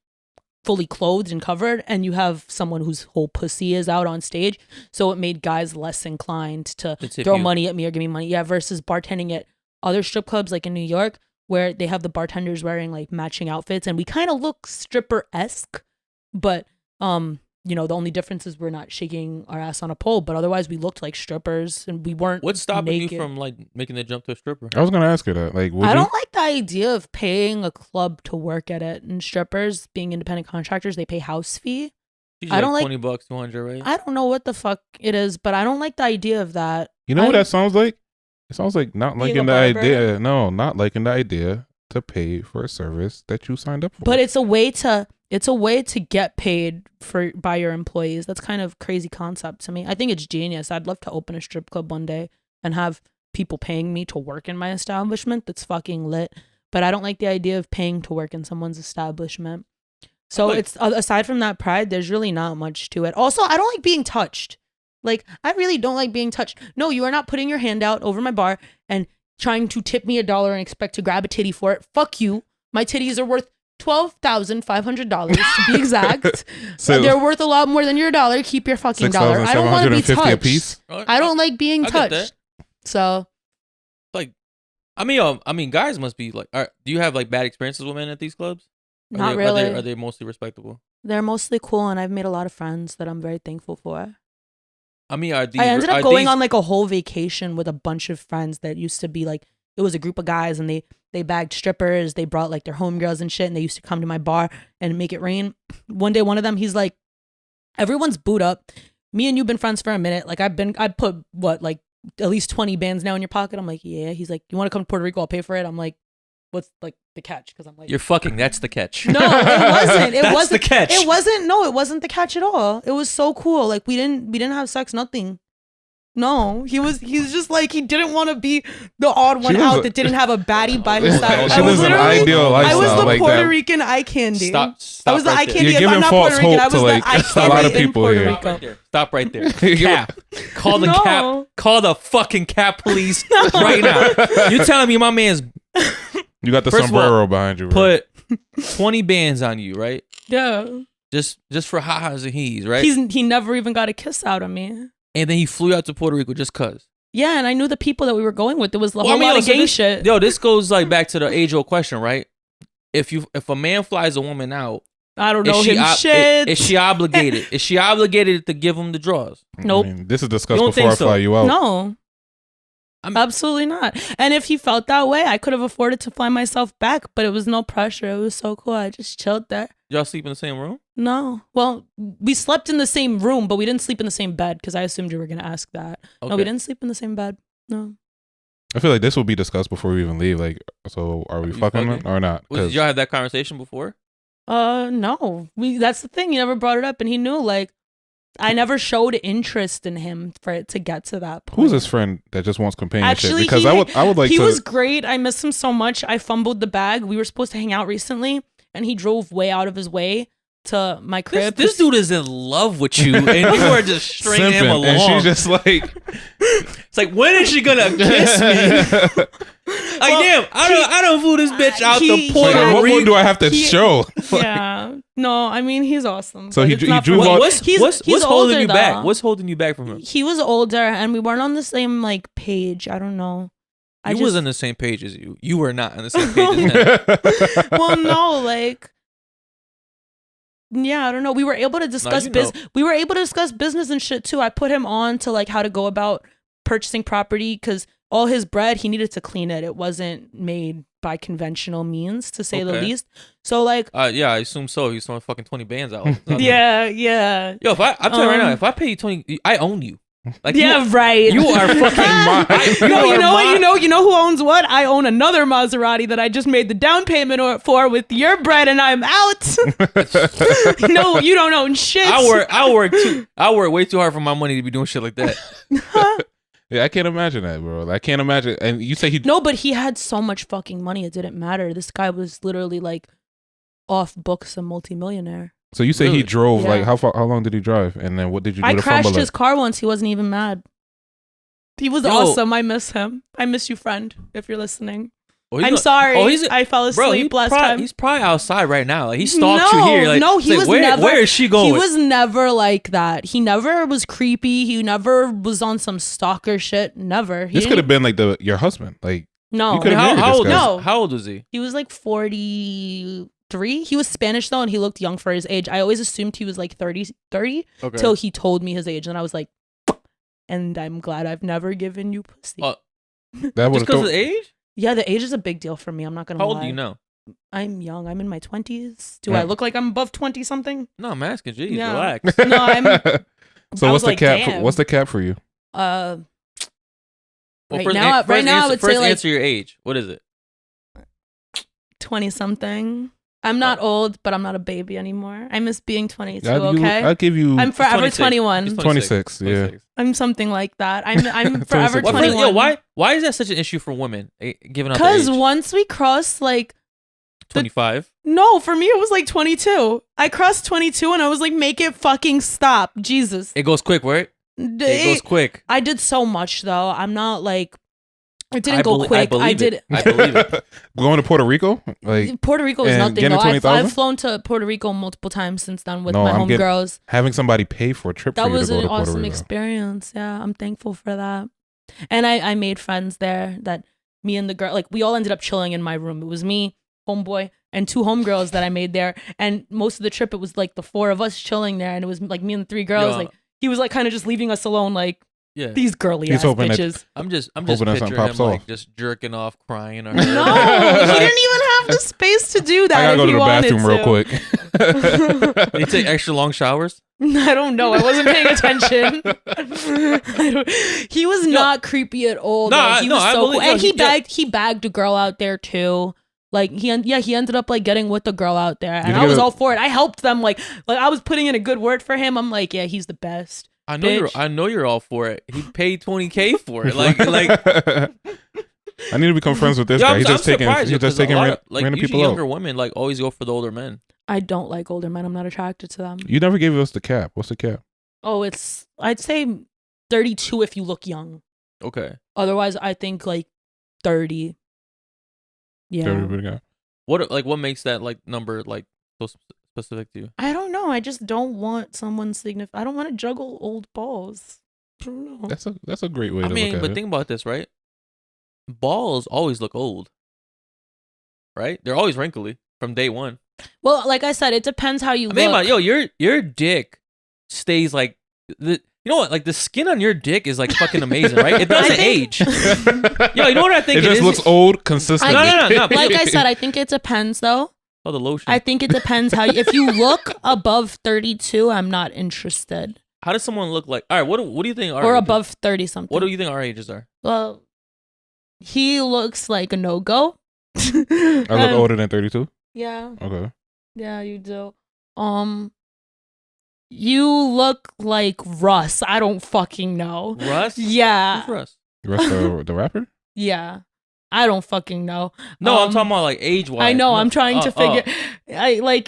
D: fully clothed and covered, and you have someone whose whole pussy is out on stage. So it made guys less inclined to throw money at me or give me money. Yeah, versus bartending at other strip clubs like in New York, where they have the bartenders wearing like matching outfits and we kind of look stripper-esque, but you know, the only difference is we're not shaking our ass on a pole, but otherwise we looked like strippers and we weren't
B: What's stopping
D: naked.
B: you from like making the jump to a stripper?
C: I was gonna ask you that. Like,
D: I don't like the idea of paying a club to work at it. And strippers, being independent contractors, they pay house fee.
B: I don't like $20, 200, right?
D: I don't know what the fuck it is, but I don't like the idea of that.
C: You know what that sounds like? It sounds like not liking the idea. No, not liking the idea to pay for a service that you signed up for.
D: But it's a way to get paid by your employees. That's kind of crazy concept to me. I think it's genius. I'd love to open a strip club one day and have people paying me to work in my establishment. That's fucking lit. But I don't like the idea of paying to work in someone's establishment. So it's aside from that pride, there's really not much to it. Also, I don't like being touched. Like, I really don't like being touched. No, you are not putting your hand out over my bar and trying to tip me $1 and expect to grab a titty for it. Fuck you. My titties are worth $12,500 to be exact. So they're worth a lot more than your dollar. Keep your fucking dollar. I don't want to be touched. A piece? I don't like being touched. So,
B: like, I mean, guys must be like. Do you have like bad experiences with men at these clubs?
D: Not really.
B: Are they mostly respectable?
D: They're mostly cool, and I've made a lot of friends that I'm very thankful for.
B: I mean, I
D: ended up going on like a whole vacation with a bunch of friends that used to be like, it was a group of guys and they bagged strippers. They brought like their homegirls and shit. And they used to come to my bar and make it rain. One day, one of them, he's like, everyone's boot up. Me and you've been friends for a minute. Like I put what, like at least 20 bands now in your pocket. I'm like, yeah. He's like, you want to come to Puerto Rico? I'll pay for it. I'm like, what's like the catch? Because I'm like,
B: you're fucking. That's the catch.
D: No, it wasn't. It wasn't
B: the catch.
D: It wasn't. No, it wasn't the catch at all. It was so cool. Like we didn't have sex. Nothing. No, he's just like, he didn't want to be the odd one out that didn't have a baddie by his side.
C: She was an ideal lifestyle.
D: I was the
C: like
D: Puerto
C: that.
D: Rican eye candy.
B: Stop
D: I was the eye candy.
C: You're giving false hope to like a lot of people here.
B: Stop right there. Cap. Call the cap. Call the fucking cap police right now. You're telling me my man's.
C: You got the sombrero behind you. Right?
B: Put 20 bands on you, right?
D: Yeah.
B: Just for ha-has and he's right.
D: He never even got a kiss out of me.
B: And then he flew out to Puerto Rico just cause.
D: Yeah, and I knew the people that we were going with. There was a whole lot of gang shit.
B: Yo, this goes like back to the age-old question, right? If a man flies a woman out,
D: I don't know him shit.
B: Is she obligated? Is she obligated to give him the draws?
D: Nope.
C: I mean, this is discussed before I fly you out.
D: No. Absolutely not. And if he felt that way, I could have afforded to fly myself back, but it was no pressure. It was so cool. I just chilled there.
B: Y'all sleep in the same room?
D: No. Well, we slept in the same room, but we didn't sleep in the same bed because I assumed you were going to ask that. Okay. No, we didn't sleep in the same bed. No.
C: I feel like this will be discussed before we even leave. Like, so are we fucking or not?
B: Did y'all have that conversation before?
D: No. That's the thing. He never brought it up, and he knew, like, I never showed interest in him for it to get to that point.
C: Who's his friend that just wants companionship?
D: Actually,
C: because I would like
D: he
C: to.
D: He was great. I miss him so much. I fumbled the bag. We were supposed to hang out recently, and he drove way out of his way to my crib.
B: This dude is in love with you, and you are just stringing him along.
C: And she's just like,
B: it's like, when is she gonna kiss me? Like, damn, I don't fool this bitch out the Puerto Rico.
C: What more do I have to show?
D: Yeah, no, I mean he's awesome.
C: So he drew.
B: What's holding you back? What's holding you back from him?
D: He was older, and we weren't on the same like page. I don't know.
B: He was on the same page as you. You were not on the same page as him.
D: Well, no, like. Yeah, I don't know. We were able to discuss We were able to discuss business and shit too. I put him on to like how to go about purchasing property because all his bread he needed to clean it. It wasn't made by conventional means, to say the
B: Okay.
D: least. So like,
B: Yeah, I assume so. He's throwing fucking 20 bands out.
D: yeah.
B: Yo, I'm telling you right now, if I pay you 20, I own you. Like,
D: Yeah, right.
B: You are fucking mine.
D: No, you know who owns what? I own another Maserati that I just made the down payment for with your bread, and I'm out. No, you don't own shit.
B: I work way too hard for my money to be doing shit like that.
C: Yeah, I can't imagine that, bro. I can't imagine. And you say he
D: No, but he had so much fucking money, it didn't matter. This guy was literally like off books, a multimillionaire.
C: So you say
B: Really?
C: he drove
D: Yeah.
C: like how long did he drive? And then what did you do
D: I
C: to
D: crashed
C: fumble
D: his
C: it?
D: car once. He wasn't even mad. He was
B: Yo.
D: awesome. I miss him. I miss you, friend, if you're listening.
B: Oh, he's
D: I'm
B: like-
D: sorry.
B: Oh, he's
D: I fell asleep last time.
B: He's probably outside right now. Like he stalked you here. Like,
D: no,
B: it's
D: he
B: like,
D: was
B: where,
D: never.
B: Where is she going?
D: He was never like that. He never was creepy. He never was on some stalker shit. Never. He
C: This could have
D: didn't-
C: been like your husband. Like
D: No.
C: you could've
B: how,
C: married
B: how
C: this
B: old?
C: guy.
D: No.
B: How old was he?
D: He was like 43. He was Spanish though, and he looked young for his age. I always assumed he was like 30
B: Okay.
D: till he told me his age, and I was like, and I'm glad I've never given you pussy.
C: that
B: Just because of the age?
D: Yeah, the age is a big deal for me. I'm not gonna
B: How
D: lie.
B: old do you know?
D: I'm young. I'm in my 20s. Do
C: Yeah.
D: I look like I'm above 20 something?
B: No, I'm asking. Jeez,
D: Yeah.
B: relax.
D: No, I'm.
C: So
D: I
C: what's
D: was
C: the
D: like,
C: cap?
D: damn.
C: What's the cap for you?
B: Well,
D: Right
B: first,
D: now-
B: first
D: right now I
B: answer,
D: would say,
B: first
D: like-
B: answer your age. What is it?
D: 20 something. I'm not old, but I'm not a baby anymore. I miss being 22.
C: I'll
D: Okay,
C: give you
D: I'm forever
B: 26.
D: 21.
B: He's
C: 26, yeah.
B: 26.
D: I'm something like that. I'm forever
C: 26.
B: Well,
D: 21.
B: yo, why is that such an issue for women? Giving out the
D: Because
B: age?
D: once we cross like
B: 25.
D: no, for me it was like 22. I crossed 22 and I was like, make it fucking stop, Jesus.
B: It goes quick, right? It goes quick.
D: I did so much though. I'm not like it didn't
B: I
D: go
B: belie- I
D: quick. I
B: believe
D: did.
B: it. I believe it.
C: Going to Puerto Rico? Like
D: Puerto Rico is
C: and
D: nothing
C: getting
D: though.
C: 20,000?
D: I've flown to Puerto Rico multiple times since then with
C: No,
D: my
C: I'm getting-
D: homegirls.
C: having somebody pay for a trip
D: That
C: for you
D: was
C: to go
D: an
C: to Puerto
D: awesome
C: Rico.
D: experience. Yeah, I'm thankful for that. And I made friends there that me and the girl, like we all ended up chilling in my room. It was me, homeboy, and two homegirls that I made there. And most of the trip, it was like the four of us chilling there. And it was like me and the three girls.
B: Yo.
D: Like he was like kind of just leaving us alone, like
B: Yeah.
D: these girly
C: He's
D: ass
C: hoping that-
D: bitches.
B: I'm just
C: Hoping that
B: picturing
C: something
B: him
C: pops
B: like
C: off.
B: just jerking off, crying. Or
D: No, he didn't even have the space to do that.
C: I gotta
D: if
C: go to
D: he
C: the
D: wanted
C: bathroom real
D: to.
C: quick.
B: Did he take extra long showers?
D: I don't know. I wasn't paying attention. He was not creepy at all.
B: No,
D: though. He was
B: I
D: so
B: believe-
D: cool. And
B: yo,
D: he bagged a girl out there too. Like he ended up like getting with the girl out there, and
C: you
D: I
C: get
D: was
C: a-
D: all for it. I helped them. Like I was putting in a good word for him. I'm like, yeah, he's the best.
B: I know you're all for it. He paid $20K for it. Like
C: I need to become friends with this
B: yo,
C: guy.
B: I'm
C: He's just taking
B: surprised, yo, 'cause a lot of,
C: random
B: usually
C: people
B: younger
C: out.
B: women like always go for the older men.
D: I don't like older men. I'm not attracted to them.
C: You never gave us the cap. What's the cap?
D: Oh, I'd say 32 if you look young.
B: Okay.
D: Otherwise, I think like 30. Yeah.
C: Everybody got.
B: What makes that like number like so specific to you?
D: I don't know. I just don't want someone significant. I don't want to juggle old balls. I don't know.
C: That's a great way
B: I
C: to
B: mean,
C: look
B: but
C: at it.
B: think about this, right? Balls always look old, right? They're always wrinkly from day one.
D: Well, like I said, it depends how you
B: I mean,
D: look.
B: yo, your dick stays like you know what? Like the skin on your dick is like fucking amazing, right? It doesn't age. Yo, you know what I think
C: it just
B: is?
C: looks old consistently.
B: No.
D: Like I said, I think it depends though.
B: Oh, the lotion.
D: I think it depends how. If you look above 32, I'm not interested.
B: How does someone look like? All right, what do you think?
D: Or above 30 something.
B: What do you think our ages are?
D: Well, he looks like a no go.
C: I look older than 32.
D: Yeah.
C: Okay.
D: Yeah, you do. You look like Russ. I don't fucking know.
B: Russ?
D: Yeah.
B: Who's Russ?
C: The rapper?
D: Yeah. I don't fucking know.
B: No, I'm talking about like age wise.
D: I know. I'm trying to figure.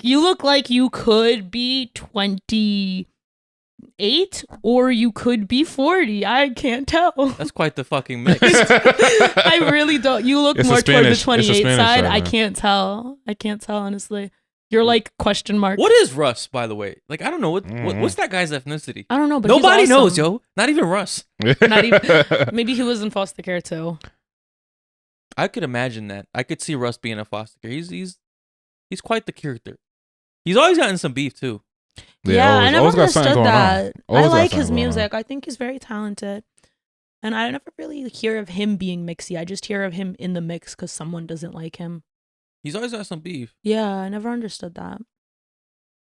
D: You look like you could be 28 or you could be 40. I can't tell.
B: That's quite the fucking mix.
D: I really don't. You look
C: It's a
D: more toward the
C: Spanish- it's a
D: 28
C: Spanish
D: side.
C: side,
D: I
C: man.
D: can't tell. I can't tell, honestly. You're like question mark.
B: What is Russ, by the way? Like, I don't know what's that guy's ethnicity.
D: I don't know, but
B: Nobody
D: he's
B: knows,
D: awesome.
B: yo. Not even Russ.
D: Not even. Maybe he was in foster care too.
B: I could imagine that. I could see Russ being a foster care. He's quite the character. He's always gotten some beef too.
D: Yeah, I never
C: always got something
D: understood
C: going on.
D: that. I
C: Always got
D: like
C: something
D: his
C: going on.
D: music. I think he's very talented. And I never really hear of him being mixy. I just hear of him in the mix because someone doesn't like him.
B: He's always had some beef.
D: Yeah, I never understood that.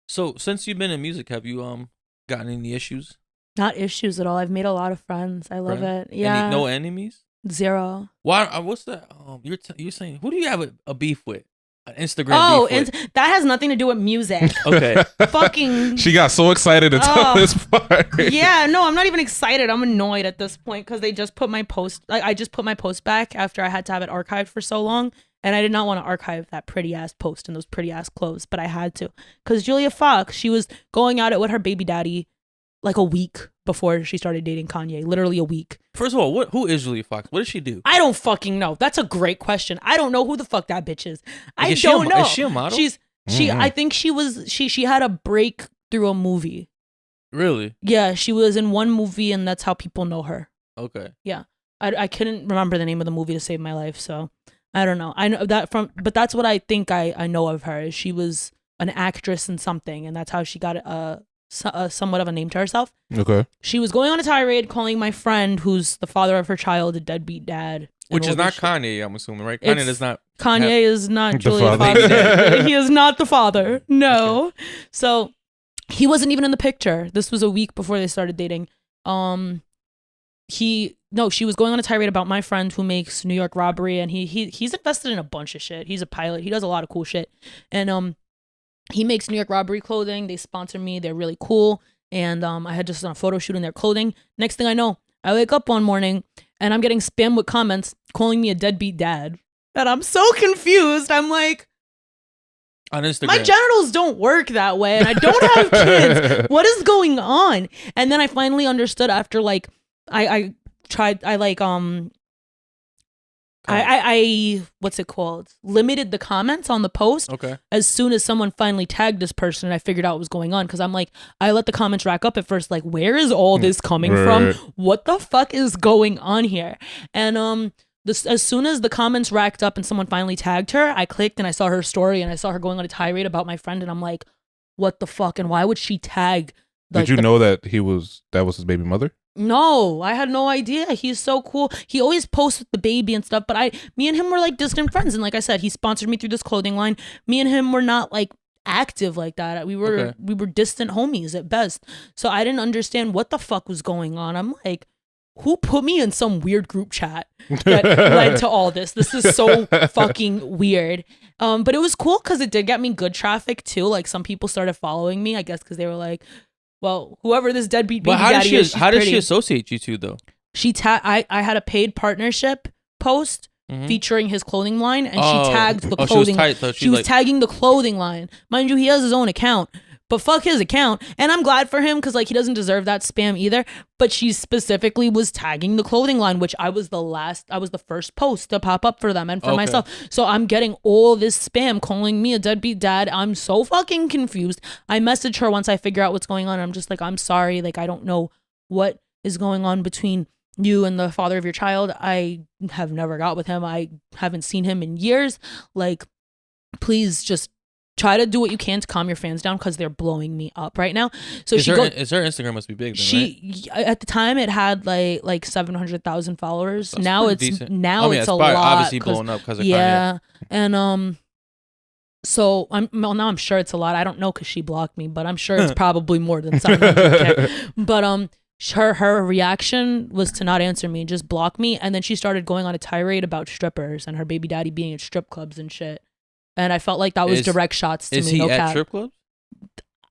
B: So since you've been in music, have you gotten any issues?
D: Not issues at all. I've made a lot of friends. I love it. Yeah.
B: No enemies?
D: Zero.
B: Why? What's that? You're saying, who do you have a beef with? An Instagram beef with?
D: That has nothing to do with music.
B: Okay.
D: Fucking.
C: She got so excited to tell this part.
D: Yeah, no, I'm not even excited. I'm annoyed at this point because they just put my post. Like, I just put my post back after I had to have it archived for so long. And I did not want to archive that pretty ass post and those pretty ass clothes, but I had to. Because Julia Fox, she was going at it with her baby daddy like a week before she started dating Kanye. Literally a week.
B: First of all, who is Julia Fox? What does she do?
D: I don't fucking know. That's a great question. I don't know who the fuck that bitch is. I don't know.
B: Is she a model?
D: I think she had a break through a movie.
B: Really?
D: Yeah, she was in one movie and that's how people know her.
B: Okay.
D: Yeah. I couldn't remember the name of the movie to save my life, so I don't know. I know that but that's what I think I know of her. She was an actress in something and that's how she got somewhat of a name to herself.
C: Okay.
D: She was going on a tirade calling my friend, who's the father of her child, a deadbeat dad.
B: Which is not Kanye, I'm assuming, right? Kanye is not
D: Julia Fox. He is not the father. No. Okay. So he wasn't even in the picture. This was a week before they started dating. She was going on a tirade about my friend who makes New York Robbery, and he's invested in a bunch of shit. He's a pilot. He does a lot of cool shit. And he makes New York Robbery clothing. They sponsor me. They're really cool. And I had just done a photo shoot in their clothing. Next thing I know, I wake up one morning and I'm getting spammed with comments calling me a deadbeat dad. And I'm so confused. I'm like,
B: on Instagram,
D: my genitals don't work that way and I don't have kids. What is going on? And then I finally understood after like, I what's it called? Limited the comments on the post.
B: Okay.
D: As soon as someone finally tagged this person, I figured out what was going on because I'm like, I let the comments rack up at first. Like, where is all this coming from? What the fuck is going on here? And as soon as the comments racked up and someone finally tagged her, I clicked and I saw her story and I saw her going on a tirade about my friend and I'm like, what the fuck? And why would she tag?
C: Did you know that that was his baby mother?
D: No, I had no idea. He's so cool. He always posts with the baby and stuff, but me and him were like distant friends. And like I said, he sponsored me through this clothing line. Me and him were not like active like that. We were distant homies at best. So I didn't understand what the fuck was going on. I'm like, who put me in some weird group chat that led to all this? This is so fucking weird. But it was cool because it did get me good traffic too. Like some people started following me, I guess, because they were like, well, whoever this deadbeat baby daddy is,
B: how does she associate you two though?
D: I had a paid partnership post featuring his clothing line, and she tagged the clothing. She was tagging the clothing line. Mind you, he has his own account, but fuck his account. And I'm glad for him because like he doesn't deserve that spam either. But she specifically was tagging the clothing line, which I was the first post to pop up for them and for myself. So I'm getting all this spam calling me a deadbeat dad. I'm so fucking confused. I message her once I figure out what's going on. I'm just like, I'm sorry. Like, I don't know what is going on between you and the father of your child. I have never got with him. I haven't seen him in years. Like, please just try to do what you can to calm your fans down because they're blowing me up right now. So her
B: Instagram must be big then, right?
D: At the time it had like 700,000 followers.
B: That's
D: now it's
B: decent.
D: It's a lot.
B: Obviously blowing up because of Kanye.
D: And so now I'm sure it's a lot. I don't know because she blocked me, but I'm sure it's probably more than 700K. But her reaction was to not answer me, just block me, and then she started going on a tirade about strippers and her baby daddy being at strip clubs and shit. And I felt like that was direct shots to me.
B: Is he at strip clubs?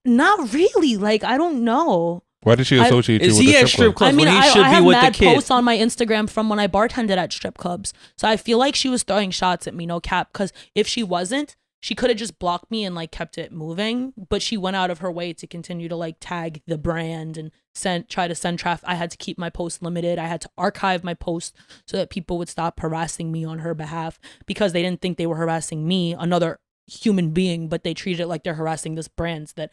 D: Not really. Like, I don't know.
C: Why did she associate you with the strip clubs?
D: I mean, I have mad posts on my Instagram from when I bartended at strip clubs. So I feel like she was throwing shots at me, no cap. Because if she wasn't, she could have just blocked me and like kept it moving. But she went out of her way to continue to like tag the brand and try to send traffic. I had to keep my posts limited. I had to archive my posts so that people would stop harassing me on her behalf because they didn't think they were harassing me, another human being, but they treated it like they're harassing this brand that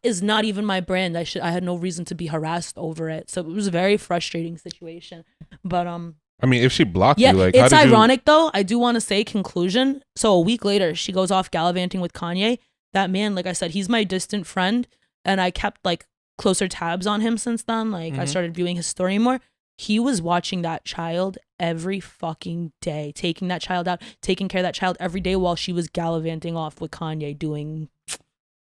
D: is not even my brand. I had no reason to be harassed over it. So it was a very frustrating situation. But
C: I mean, if she blocked you, like,
D: it's ironic though. I do want to say conclusion. So a week later, she goes off gallivanting with Kanye. That man, like I said, he's my distant friend, and I kept like closer tabs on him since then. Like I started viewing his story more. he was watching that child every fucking day, taking that child out, taking care of that child every day while she was gallivanting off with Kanye doing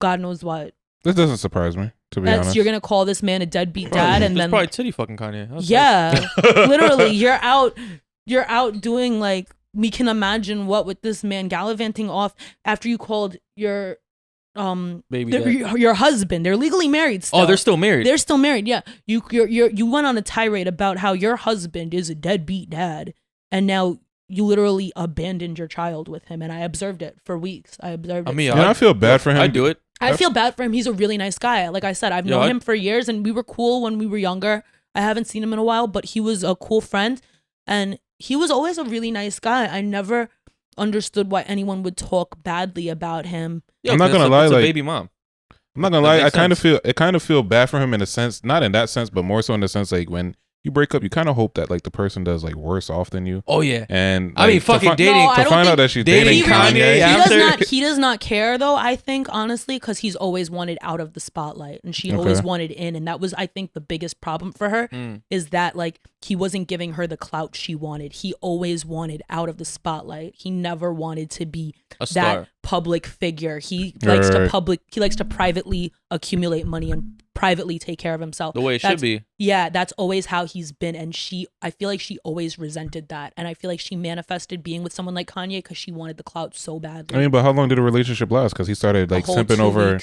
D: God knows what.
C: This doesn't surprise me, to be honest.
D: You're gonna call this man a deadbeat dad, and then
B: probably titty fucking Kanye.
D: Yeah, literally, you're out doing like, we can imagine what with this man gallivanting off after you called your your husband. They're legally married still.
B: Oh, they're still married.
D: They're still married. Yeah, you went on a tirade about how your husband is a deadbeat dad, and now you literally abandoned your child with him. And I observed it for weeks. I
C: feel bad for him.
B: I do it.
D: I feel bad for him. He's a really nice guy. Like I said, I've known him for years, and we were cool when we were younger. I haven't seen him in a while, but he was a cool friend, and he was always a really nice guy. I never understood why anyone would talk badly about him.
C: Yeah, I'm not gonna lie, like
B: baby mom.
C: I'm not gonna lie. I kind of feel bad for him in a sense, not in that sense, but more so in the sense like when you break up, you kind of hope that like the person does like worse off than you.
B: Oh yeah,
C: and
B: I mean, fucking dating
C: to find out that she's dating Kanye.
D: He does not care though. I think honestly, because he's always wanted out of the spotlight, and she always wanted in, and that was, I think, the biggest problem for her is that like he wasn't giving her the clout she wanted. He always wanted out of the spotlight. He never wanted to be that public figure. He likes to privately accumulate money and privately take care of himself.
B: The way it should be.
D: Yeah, that's always how he's been. And I feel like she always resented that. And I feel like she manifested being with someone like Kanye because she wanted the clout so badly.
C: I mean, but how long did the relationship last? Because he started like simping over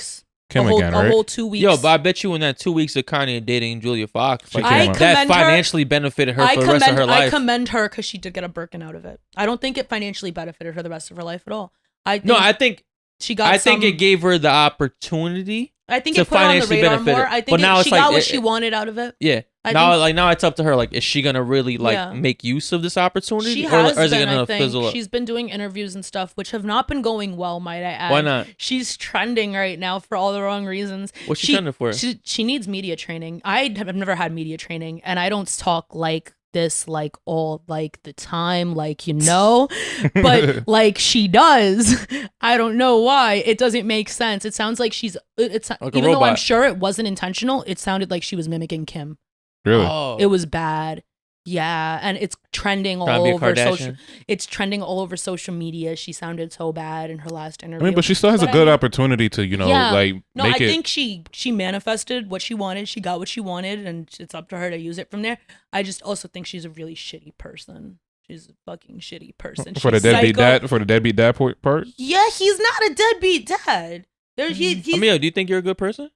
C: Kim again, right?
D: A whole 2 weeks.
B: Yo, but I bet you in that 2 weeks of Kanye dating Julia Fox,
D: like,
B: that financially benefited her for the rest of her life.
D: I commend her because she did get a Birkin out of it. I don't think it financially benefited her the rest of her life at all. I think it gave her the opportunity. I think it put her on the radar more. I think she got what she wanted out of it.
B: Yeah. Now it's up to her. Like, is she gonna really make use of this opportunity,
D: she
B: or is it gonna fizzle up?
D: She's been doing interviews and stuff, which have not been going well. Might I add?
B: Why not?
D: She's trending right now for all the wrong reasons.
B: What's she trending for?
D: She needs media training. I have never had media training, and I don't talk like this like all like the time, like, you know, but like she does. I don't know why. It doesn't make sense. It sounds like it's like even though I'm sure it wasn't intentional, it sounded like she was mimicking Kim.
C: Really?
B: Oh.
D: It was bad. Yeah, and it's trending all over social. It's trending all over social media. She sounded so bad in her last interview.
C: I mean, but she still has a good opportunity to, I
D: think she manifested what she wanted. She got what she wanted, and it's up to her to use it from there. I just also think she's a really shitty person. She's a fucking shitty person.
C: For the deadbeat dad, for the deadbeat dad part.
D: Yeah, he's not a deadbeat dad. Do
B: you think you're a good person?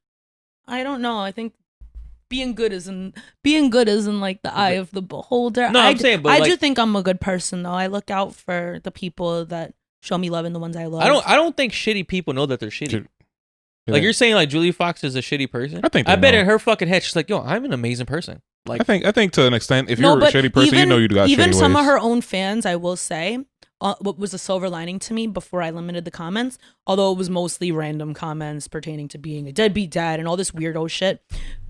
D: I don't know. I think being good is in like the eye of the beholder.
B: No, I'm saying, but
D: I do think I'm a good person though. I look out for the people that show me love and the ones I love.
B: I don't think shitty people know that they're shitty. Like, you're saying like Julia Fox is a shitty person. I bet in her fucking head she's like, yo, I'm an amazing person. Like,
C: I think to an extent, if you're a shitty person, you know you got
D: even
C: shitty
D: some
C: ways.
D: of her own fans, I will say, what was a silver lining to me before I limited the comments, although it was mostly random comments pertaining to being a deadbeat dad and all this weirdo shit.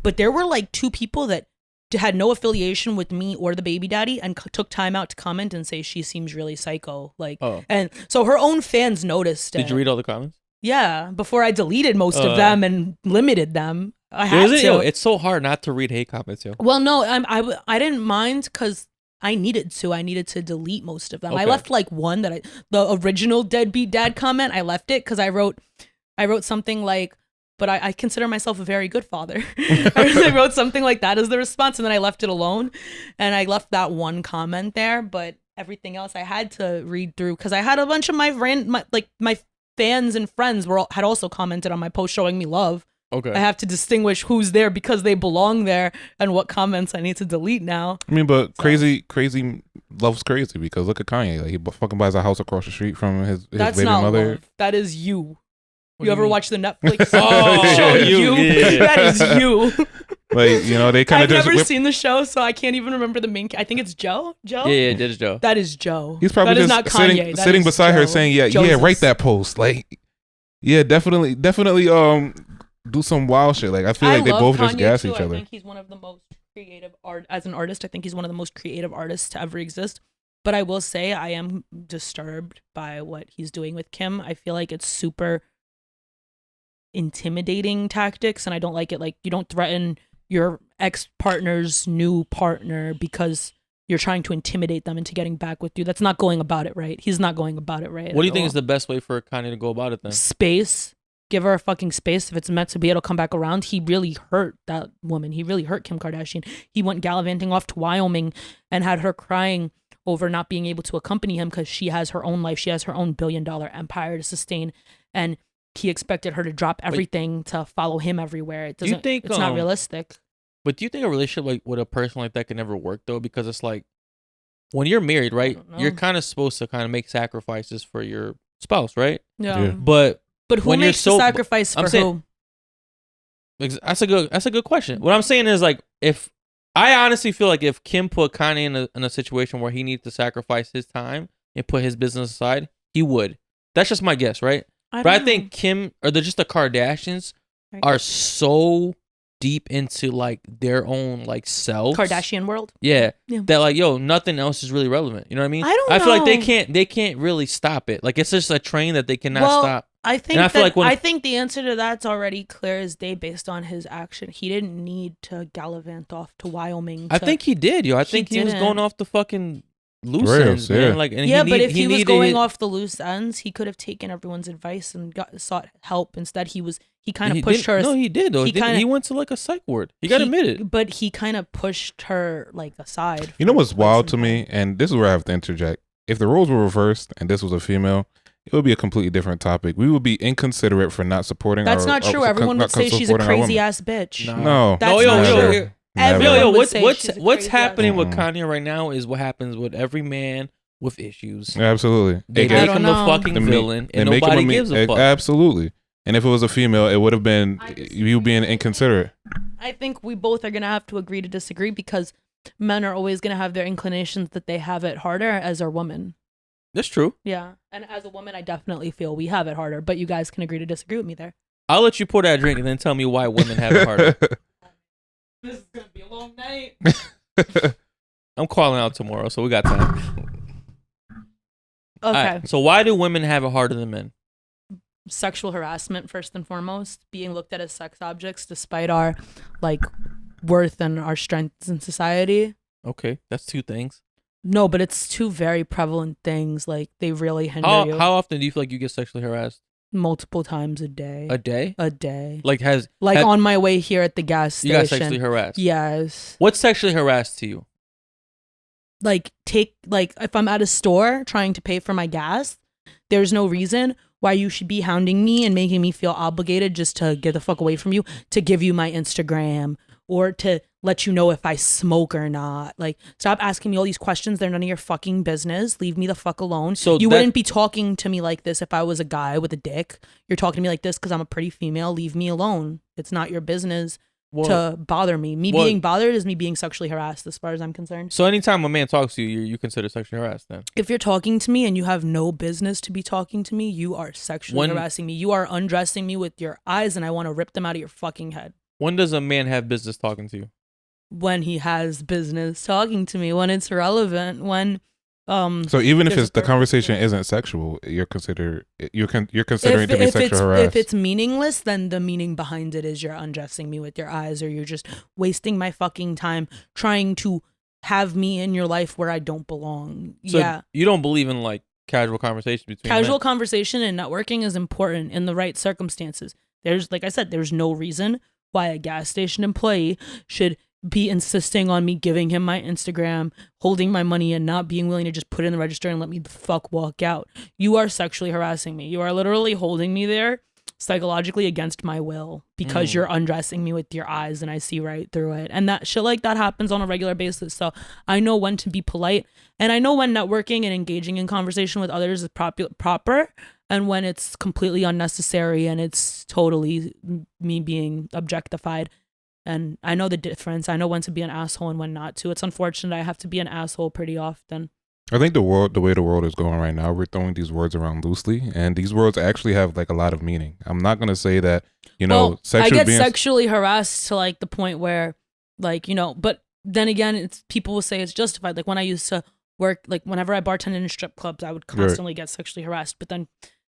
D: But there were like 2 people that had no affiliation with me or the baby daddy and took time out to comment and say she seems really psycho. Like, and so her own fans noticed it.
B: Did you read all the comments?
D: Yeah, before I deleted most of them and limited them. I had to.
B: It's so hard not to read hate comments, yo.
D: Well, no, I didn't mind because I needed to delete most of them. Okay. I left like one the original deadbeat dad comment. I left it because I wrote something like, but I consider myself a very good father. I wrote something like that as the response, and then I left it alone. And I left that one comment there, but everything else I had to read through because I had a bunch of my fans and friends had also commented on my post showing me love.
B: Okay.
D: I have to distinguish who's there because they belong there and what comments I need to delete now.
C: I mean, but crazy loves crazy because look at Kanye. Like, he fucking buys a house across the street from his baby mother. Love.
D: That is you. You ever watch the Netflix
B: show you? Yeah.
D: That is you.
C: Like, they kind of
D: I've never seen the show, so I can't even remember the main. I think it's Joe.
B: Yeah, that is Joe.
D: That is Joe.
C: He's probably just not Kanye. sitting beside her saying, "Yeah, write that post." Like, yeah, definitely, do some wild shit. Like, I feel like they both just gas each other.
D: I think he's one of the most creative as an artist. I think he's one of the most creative artists to ever exist. But I will say I am disturbed by what he's doing with Kim. I feel like it's super intimidating tactics, and I don't like it. Like, you don't threaten your ex-partner's new partner because you're trying to intimidate them into getting back with you. That's not going about it right. He's not going about it right.
B: What do you think is the best way for Kanye to go about it then?
D: Space. Give her a fucking space. If it's meant to be, it'll come back around. He really hurt that woman. He really hurt Kim Kardashian. He went gallivanting off to Wyoming and had her crying over not being able to accompany him because she has her own life. She has her own $1 billion empire to sustain. And he expected her to drop everything to follow him everywhere. It doesn't, it's not realistic.
B: But do you think a relationship like with a person like that can never work though? Because it's like when you're married, right? You're kind of supposed to kind of make sacrifices for your spouse, right?
D: Yeah.
B: But
D: who makes the sacrifice for who?
B: That's a good question. What I'm saying is like if I honestly feel like if Kim put Kanye in a situation where he needs to sacrifice his time and put his business aside, he would. That's just my guess, right? I think Kim or the Kardashians are so deep into like their own like selves.
D: Kardashian world.
B: Yeah. That like, yo, nothing else is really relevant. You know what I mean? I feel like they can't really stop it. Like it's just a train that they cannot stop.
D: I think I think the answer to that's already clear as day based on his action. He didn't need to gallivant off to Wyoming.
B: I think he did, yo. I think he was going off the fucking loose ends, man. Like, and
D: but if he was going off the loose ends, he could have taken everyone's advice and sought help. Instead, he kind of pushed her.
B: No, he did though. He went to like a psych ward. He got admitted,
D: but he kind of pushed her like aside.
C: You know what's wild to me, and this is where I have to interject. If the roles were reversed and this was a female, it would be a completely different topic. We would be inconsiderate for not supporting.
D: That's not true. Everyone would say she's a crazy ass bitch.
C: No.
B: What's happening with Kanye right now is what happens with every man with issues.
C: Absolutely.
B: They make him the fucking villain, and nobody gives a fuck.
C: Absolutely. And if it was a female, it would have been you being inconsiderate.
D: I think we both are gonna have to agree to disagree because men are always gonna have their inclinations that they have it harder as are women.
B: That's true.
D: Yeah. And as a woman, I definitely feel we have it harder, but you guys can agree to disagree with me there.
B: I'll let you pour that drink and then tell me why women have it harder.
D: This is going to be a long night.
B: I'm calling out tomorrow, so we got time.
D: Okay.
B: Right, so why do women have it harder than men?
D: Sexual harassment, first and foremost. Being looked at as sex objects despite our like worth and our strengths in society.
B: Okay, that's two things.
D: No, but it's two very prevalent things. Like, they really hinder you.
B: How often do you feel like you get sexually harassed?
D: Multiple times a day.
B: A day?
D: A day.
B: Like,
D: on my way here at the gas station.
B: You got sexually harassed?
D: Yes.
B: What's sexually harassed to you?
D: Like, if I'm at a store trying to pay for my gas, there's no reason why you should be hounding me and making me feel obligated just to get the fuck away from you, to give you my Instagram, or to let you know if I smoke or not. Like, stop asking me all these questions. They're none of your fucking business. Leave me the fuck alone. So you wouldn't be talking to me like this if I was a guy with a dick. You're talking to me like this because I'm a pretty female. Leave me alone. It's not your business to bother me. Being bothered is me being sexually harassed as far as I'm concerned.
B: So anytime a man talks to you, you consider sexually harassed then?
D: If you're talking to me and you have no business to be talking to me, you are sexually harassing me. You are undressing me with your eyes and I want to rip them out of your fucking head.
B: When does a man have business talking to you?
D: When he has business talking to me, when it's relevant, when
C: so even if the conversation isn't sexual, you're considering to be sexual harassed.
D: If it's meaningless, then the meaning behind it is you're undressing me with your eyes, or you're just wasting my fucking time trying to have me in your life where I don't belong. So
B: you don't believe in like casual conversation between men?
D: Conversation and networking is important in the right circumstances. There's, like I said, there's no reason why a gas station employee should be insisting on me giving him my Instagram, holding my money, and not being willing to just put it in the register and let me the fuck walk out. You are sexually harassing me. You are literally holding me there psychologically against my will because you're undressing me with your eyes and I see right through it. And that shit like that happens on a regular basis. So I know when to be polite, and I know when networking and engaging in conversation with others is proper, and when it's completely unnecessary and it's totally me being objectified. And I know the difference. I know when to be an asshole and when not to. It's unfortunate I have to be an asshole pretty often.
C: I think the way the world is going right now, we're throwing these words around loosely, and these words actually have like a lot of meaning. I'm not gonna say that,
D: I get sexually harassed to like the point where, like, but then again, it's people will say it's justified. Like when I used to work, like whenever I bartended in strip clubs, I would constantly get sexually harassed. But then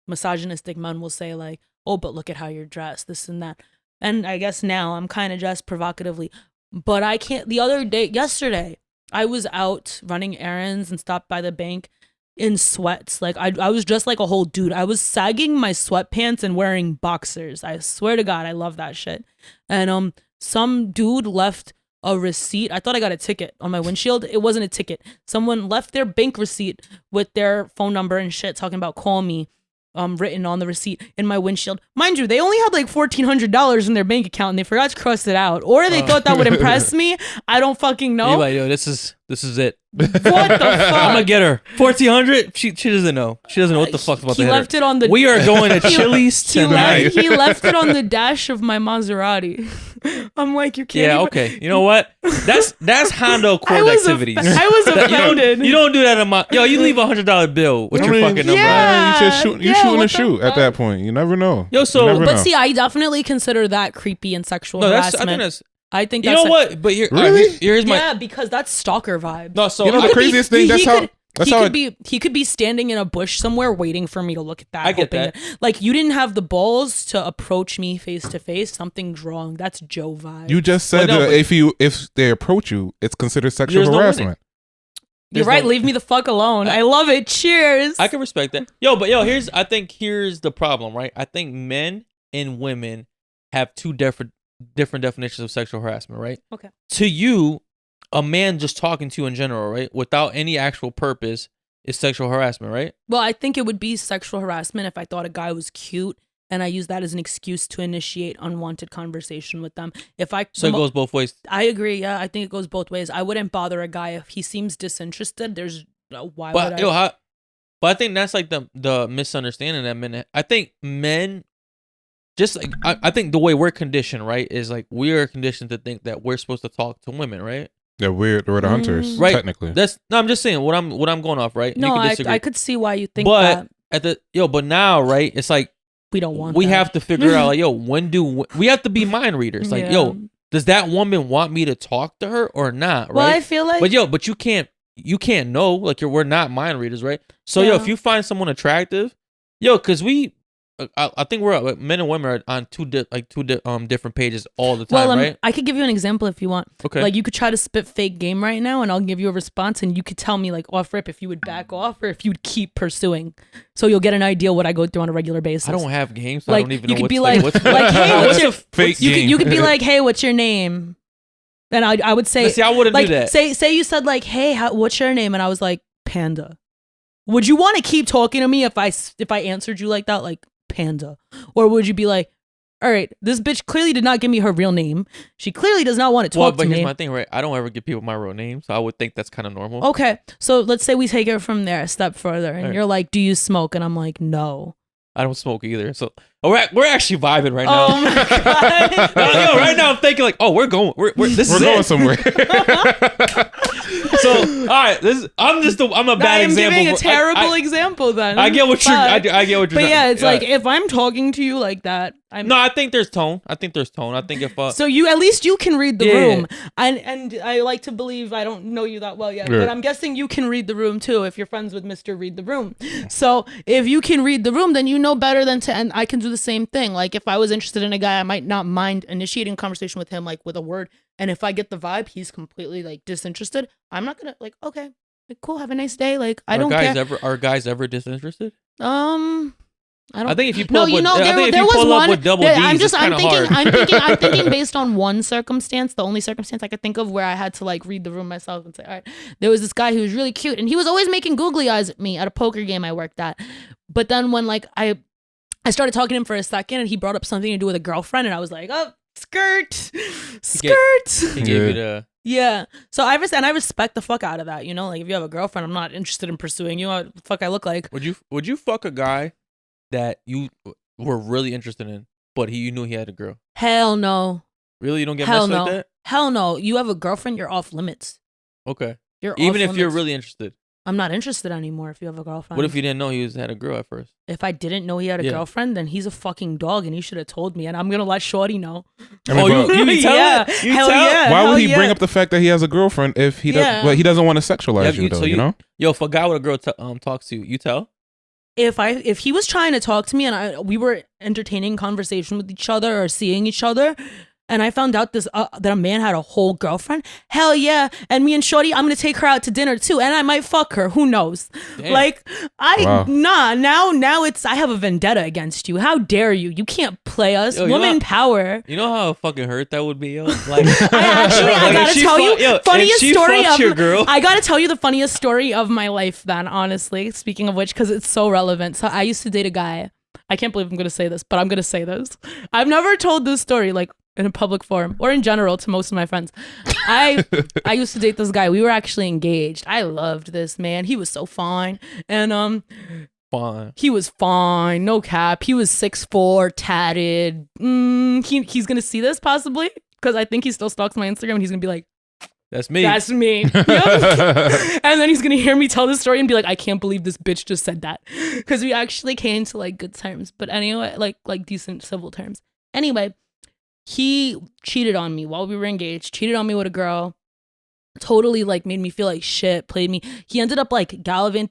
D: misogynistic men will say like, oh, but look at how you're dressed, this and that. And I guess now I'm kind of dressed provocatively. But I can't. Yesterday, I was out running errands and stopped by the bank in sweats. Like I was dressed like a whole dude. I was sagging my sweatpants and wearing boxers. I swear to God, I love that shit. And some dude left a receipt. I thought I got a ticket on my windshield. It wasn't a ticket. Someone left their bank receipt with their phone number and shit, talking about call me, written on the receipt in my windshield. Mind you, they only had like $1,400 in their bank account and they forgot to cross it out. Or they thought that would impress me. I don't fucking know.
B: You're like, yo, this is it.
D: What the fuck?
B: I'm gonna get her $1,400. She doesn't know. She doesn't know what the fuck's about to hit her.
D: He left it on the.
B: We are going to Chili's tonight.
D: He left it on the dash of my Maserati. I'm like, you can't.
B: Yeah, okay. You know what? That's Hondo Accord activities.
D: I was offended.
B: You don't do that in my. Yo, you leave $100 bill with your fucking number.
D: Yeah,
C: you just shooting a shoot at that point. You never know.
B: Yo, so
D: but see, I definitely consider that creepy and sexual harassment. I think
B: you
D: that's
B: know what? But here's my.
D: Yeah, because that's stalker vibe.
B: No, so
C: you know the craziest thing.
D: He could be standing in a bush somewhere waiting for me to look at that.
B: I get that.
D: Like, you didn't have the balls to approach me face to face. Something's wrong. That's Joe vibe.
C: You just said that if they approach you, it's considered sexual harassment.
D: You're right. Leave me the fuck alone. I love it. Cheers.
B: I can respect that. I think here's the problem, right? I think men and women have two different definitions of sexual harassment, right?
D: Okay.
B: To you, a man just talking to you in general, right, without any actual purpose, is sexual harassment, right?
D: Well, I think it would be sexual harassment if I thought a guy was cute and I used that as an excuse to initiate unwanted conversation with them. So
B: it goes both ways.
D: I agree. Yeah, I think it goes both ways. I wouldn't bother a guy if he seems disinterested. Why would I?
B: But I think that's like the misunderstanding that men. I think men. Just like I think the way we're conditioned, right, is like we are conditioned to think that we're supposed to talk to women, right?
C: Yeah, we're the hunters,
B: right?
C: Technically.
B: I'm just saying what I'm going off, right?
D: No, I could see why you think that.
B: But now, right? It's like
D: we don't want.
B: We have to figure out, like, yo, we have to be mind readers? Like, yo, does that woman want me to talk to her or not? Right?
D: Well, I feel like,
B: but you can't know. Like, we're not mind readers, right? So, if you find someone attractive, because I think we're men and women are on two different pages all the time, right?
D: I could give you an example if you want.
B: Okay.
D: Like, you could try to spit fake game right now, and I'll give you a response, and you could tell me, like, off rip, if you would back off or if you'd keep pursuing. So you'll get an idea what I go through on a regular basis.
B: I don't have games, so
D: like,
B: I don't even know
D: what's
B: hey,
D: what's your
C: fake game?
D: You could be like, hey, what's your name? And I would say,
B: see, I wouldn't
D: like,
B: do that.
D: Say you said, like, hey, what's your name? And I was like, Panda. Would you want to keep talking to me if I answered you like that, like Panda? Or would you be like, all right, this bitch clearly did not give me her real name. She clearly does not want to talk to me.
B: But here's my thing, right? I don't ever give people my real name, so I would think that's kind of normal.
D: Okay, so let's say we take it from there a step further, and you're like, do you smoke? And I'm like, no.
B: I don't smoke either. So we're actually vibing right now.
D: Oh my God.
B: Right now I'm thinking like, oh, we're going
C: somewhere.
B: So, all right, I'm a bad example.
D: I'm giving a terrible example then.
B: I get what you're I get what you're saying.
D: But yeah, it's like, if I'm talking to you like that,
B: No, I think there's tone. I think if
D: so at least you can read the room. And I like to believe, I don't know you that well yet, but I'm guessing you can read the room too if you're friends with Mr. Read the Room. So if you can read the room, then you know better than and I can do the same thing. Like, if I was interested in a guy, I might not mind initiating a conversation with him, like, with a word. And if I get the vibe he's completely like disinterested, I'm not gonna, like, okay, like, cool, have a nice day. Like, I don't care.
B: Are guys ever disinterested?
D: I
B: think if you pull up with double D's,
D: I'm thinking based on one circumstance, the only circumstance I could think of where I had to, like, read the room myself and say, all right, there was this guy who was really cute and he was always making googly eyes at me at a poker game I worked at. But then when, like, I started talking to him for a second and he brought up something to do with a girlfriend and I was like, oh, skirt.
B: He gave you the...
D: Yeah. So I respect the fuck out of that, you know? Like, if you have a girlfriend, I'm not interested in pursuing you. What the fuck I look like?
B: Would you fuck a guy that you were really interested in, but you knew he had a girl?
D: Hell no.
B: Really? You don't get messed like that?
D: Hell no. You have a girlfriend, you're off limits.
B: Okay.
D: Even
B: if you're really interested.
D: I'm not interested anymore if you have a girlfriend.
B: What if you didn't know he had a girl at first?
D: If I didn't know he had a girlfriend, then he's a fucking dog and he should have told me, and I'm gonna let Shorty know.
B: You tell?
D: Yeah. Hell yeah.
C: Why would he bring up the fact that he has a girlfriend if he doesn't want to sexualize you, though, you know?
B: Yo, if a guy with a girl talks to you, you tell?
D: if he was trying to talk to me and we were entertaining conversation with each other or seeing each other, and I found out that a man had a whole girlfriend, hell yeah. And me and Shorty, I'm gonna take her out to dinner too, and I might fuck her. Who knows? Damn. Like now it's I have a vendetta against you. How dare you? You can't play us. Woman power.
B: You know how fucking hurt that would be, yo? Like
D: I gotta tell you funniest story of your girl. I gotta tell you the funniest story of my life. Then honestly, speaking of which, because it's so relevant. So I used to date a guy. I can't believe I'm gonna say this, but I'm gonna say this. I've never told this story like in a public forum or in general to most of my friends. I used to date this guy. We were actually engaged. I loved this man. He was so fine. And
B: fine.
D: He was fine. No cap. He was 6'4", tatted. He's gonna see this possibly because I think he still stalks my Instagram and he's gonna be like,
B: that's me.
D: That's me. And then he's gonna hear me tell this story and be like, I can't believe this bitch just said that. Because we actually came to like good terms. But anyway, like decent civil terms. Anyway, he cheated on me while we were engaged, cheated on me with a girl, totally like made me feel like shit, played me. He ended up like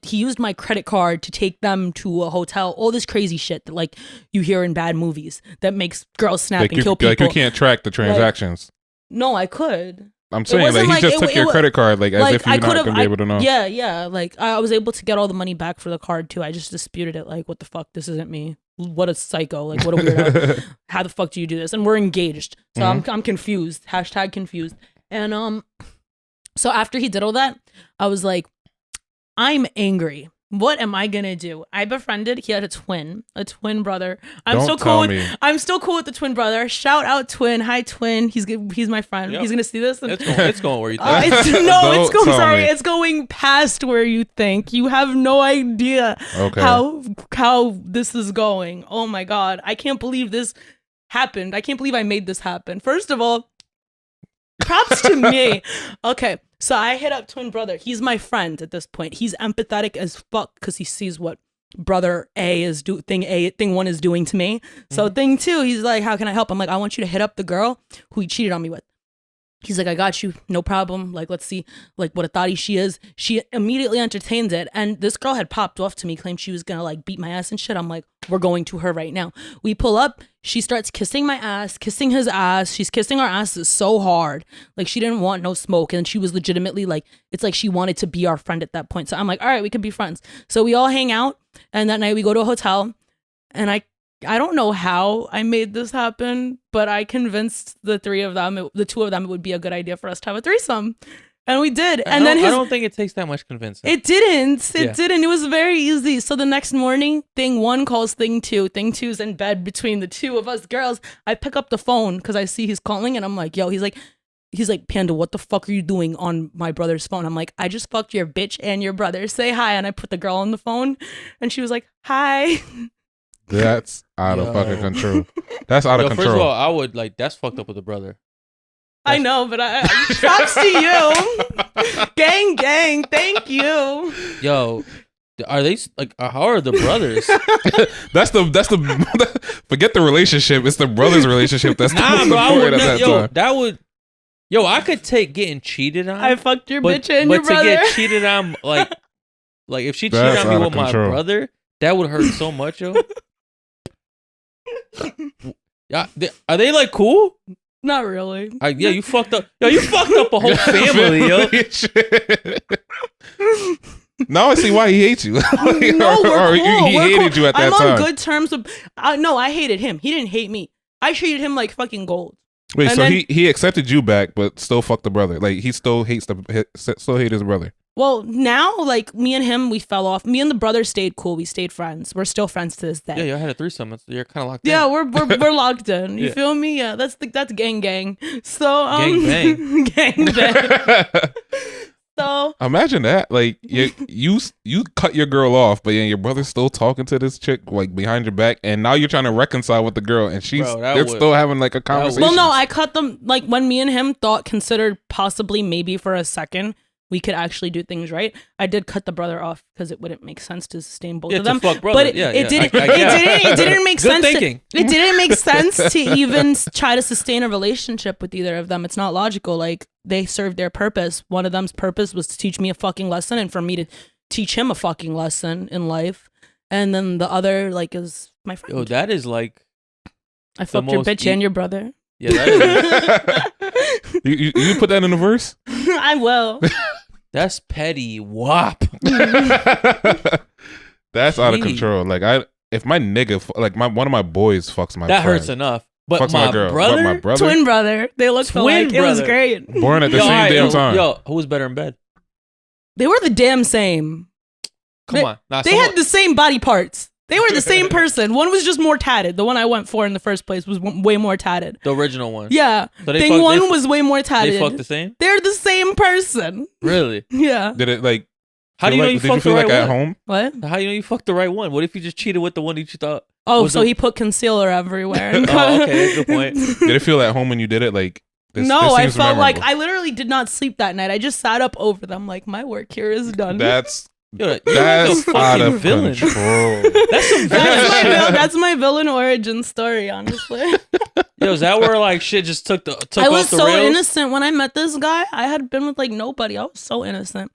D: he used my credit card to take them to a hotel, all this crazy shit that like you hear in bad movies that makes girls snap and kill people.
C: Like you can't track the transactions.
D: Like, no, I could.
C: I'm saying like he just took your credit card like as if you're not gonna be able to know.
D: Yeah. Like I was able to get all the money back for the card too. I just disputed it. Like, what the fuck? This isn't me. What a psycho. Like, what a weirdo. How the fuck do you do this? And we're engaged. So I'm confused. # confused. And so after he did all that, I was like, I'm angry. What am I gonna do? I befriended. He had a twin brother. I'm still cool with the twin brother. Shout out twin. Hi twin. He's my friend. Yep. He's gonna see this. And,
B: it's going where you think.
D: It's going past where you think. You have no idea how this is going. Oh my god! I can't believe this happened. I can't believe I made this happen. First of all, props to me. Okay. So I hit up twin brother. He's my friend at this point. He's empathetic as fuck because he sees what brother A is thing 1 is doing to me. So thing 2, he's like, how can I help? I'm like, I want you to hit up the girl who he cheated on me with. He's like, I got you, no problem. Like, let's see, like what a thotty she is. She immediately entertains it. And this girl had popped off to me, claimed she was gonna like beat my ass and shit. I'm like, we're going to her right now. We pull up. She starts kissing my ass, kissing his ass. She's kissing our asses so hard. Like she didn't want no smoke. And she was legitimately like, it's like she wanted to be our friend at that point. So I'm like, all right, we could be friends. So we all hang out. And that night we go to a hotel. And I don't know how I made this happen, but I convinced the 2 of them, it would be a good idea for us to have a threesome. And we did. And then
B: I don't think it takes that much convincing.
D: It didn't. It was very easy. So the next morning, thing 1 calls thing 2. Thing 2's in bed between the 2 of us girls. I pick up the phone because I see he's calling and I'm like, yo, he's like, Panda, what the fuck are you doing on my brother's phone? I'm like, I just fucked your bitch and your brother. Say hi. And I put the girl on the phone and she was like, hi.
C: That's out of fucking control. That's out of control.
B: First of all, I would like that's fucked up with the brother.
D: I know, but I props to you. Gang, thank you.
B: Yo, are they like how are the brothers?
C: that's the forget the relationship. It's the brothers' relationship. That's
B: I could take getting cheated on.
D: I fucked your bitch and your brother.
B: But to get cheated on, like if she cheated on me with my brother, that would hurt so much, yo. Yeah, are they like cool?
D: Not really.
B: Yeah, you fucked up. Yo, you fucked up a whole family, yo.
C: Now I see why he hates you.
D: No, we're cool.
C: He hated you at that time.
D: I'm on good terms with. No, I hated him. He didn't hate me. I treated him like fucking gold.
C: Wait, and so he accepted you back, but still fucked the brother. Like he still hates his brother.
D: Well, now like me and him, we fell off. Me and the brother stayed cool. We stayed friends. We're still friends to this day.
B: Yeah, you had a threesome. You're kind of locked in.
D: Yeah, we're locked in. You feel me? Yeah, that's gang. So
B: gang
D: bang. So
C: imagine that. Like you cut your girl off, but your brother's still talking to this chick like behind your back, and now you're trying to reconcile with the girl, and they're still having like a conversation.
D: Well, no, I cut them like when me and him considered possibly maybe for a second we could actually do things right. I did cut the brother off because it wouldn't make sense to sustain both of them. But it didn't make sense. It didn't make sense to even try to sustain a relationship with either of them. It's not logical. Like they served their purpose. One of them's purpose was to teach me a fucking lesson, and for me to teach him a fucking lesson in life. and then the other like is my friend.
B: Yo, that is like
D: I fucked your bitch and your brother.
B: Yeah, that
C: is. you put that in the verse?
D: I will.
B: That's petty. Wop.
C: That's out of control. Like if my nigga, like one of my boys fucks my
B: that
C: friend,
B: hurts enough. But
C: fucks
B: my
C: girl,
B: brother,
C: my brother,
D: twin brother, they looked alike. It was great.
C: Born at the same damn time.
B: Yo, who was better in bed?
D: They were the damn same.
B: Come on,
D: they had the same body parts. They were the same person. One was just more tatted. The one I went for in the first place was way more tatted.
B: The original one.
D: Yeah.
B: So
D: one was way more tatted.
B: They fucked the same?
D: They're the same person.
B: Really?
D: Yeah.
C: Did it like?
B: How do you know you fucked the right one?
C: At home?
D: What?
B: How do you know you fucked the right one? What if you just cheated with the one that you thought?
D: Oh, so he put concealer everywhere.
B: Oh, okay, good point.
C: Did it feel at home when you did it? Like
D: I felt like I literally did not sleep that night. I just sat up over them like my work here is done.
C: That's
B: like a fucking villain. That's some villain shit.
D: That's my villain origin story, honestly.
B: Yo, is that where like shit just took off the rails?
D: I was so innocent when I met this guy. I had been with like nobody. I was so innocent.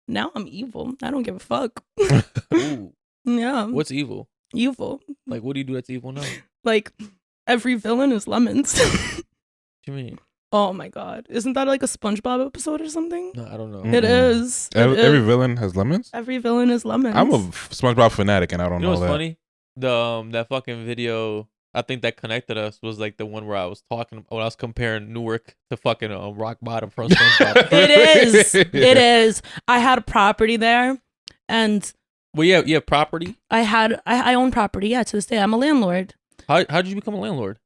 D: Now I'm evil. I don't give a fuck.
B: Ooh.
D: Yeah.
B: What's evil?
D: Evil.
B: Like, what do you do that's evil now?
D: Like, every villain is lemons.
B: What do you mean?
D: Oh my god. Isn't that like a SpongeBob episode or something?
B: No, I don't know.
D: It is.
C: Every villain has lemons?
D: Every villain is lemons.
C: I'm a SpongeBob fanatic and I don't know
B: what's
C: that.
B: funny? That fucking video, I think that connected us was like the one where I was talking when I was comparing Newark to fucking Rock Bottom from SpongeBob.
D: It is. It is. I had a property there and
B: well, yeah, you have property?
D: I own property, yeah, to this day. I'm a landlord.
B: How did you become a landlord?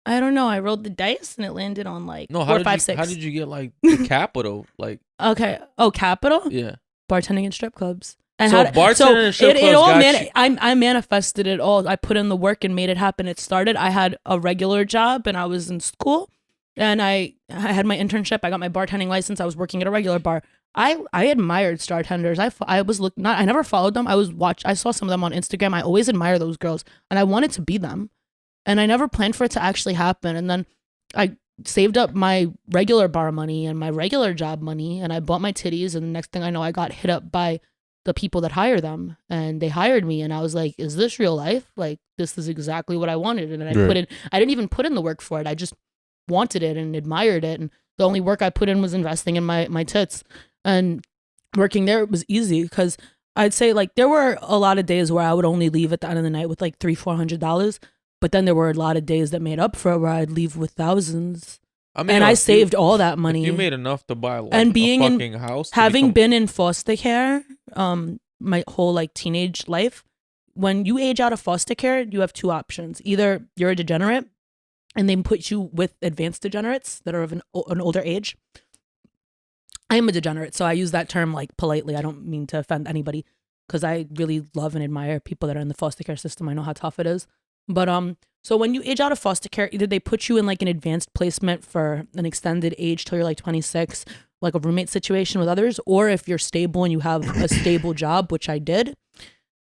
D: I don't know. I rolled the dice and it landed on like 4, 5, 6.
B: How did you get like the capital? Like
D: okay. Oh, capital?
B: Yeah.
D: Bartending in strip clubs.
B: Bartending in strip clubs
D: I manifested it all. I put in the work and made it happen. It started. I had a regular job and I was in school and I had my internship. I got my bartending license. I was working at a regular bar. I admired bartenders. I never followed them. I saw some of them on Instagram. I always admire those girls and I wanted to be them. And I never planned for it to actually happen. And then I saved up my regular bar money and my regular job money and I bought my titties and the next thing I know I got hit up by the people that hire them and they hired me and I was like, is this real life? Like this is exactly what I wanted. And I didn't even put in the work for it. I just wanted it and admired it. And the only work I put in was investing in my tits. And working there was easy because I'd say like there were a lot of days where I would only leave at the end of the night with like $300-400, but then there were a lot of days that made up for it where I'd leave with thousands. I mean, and I saved all that money.
B: You made enough to buy like,
D: and being
B: a fucking house.
D: Having been in foster care, my whole like teenage life, when you age out of foster care, you have two options: either you're a degenerate, and they put you with advanced degenerates that are of an older age. I am a degenerate, so I use that term like politely. I don't mean to offend anybody because I really love and admire people that are in the foster care system. I know how tough it is. But so when you age out of foster care, either they put you in like an advanced placement for an extended age till you're like 26, like a roommate situation with others, or if you're stable and you have a stable job, which I did,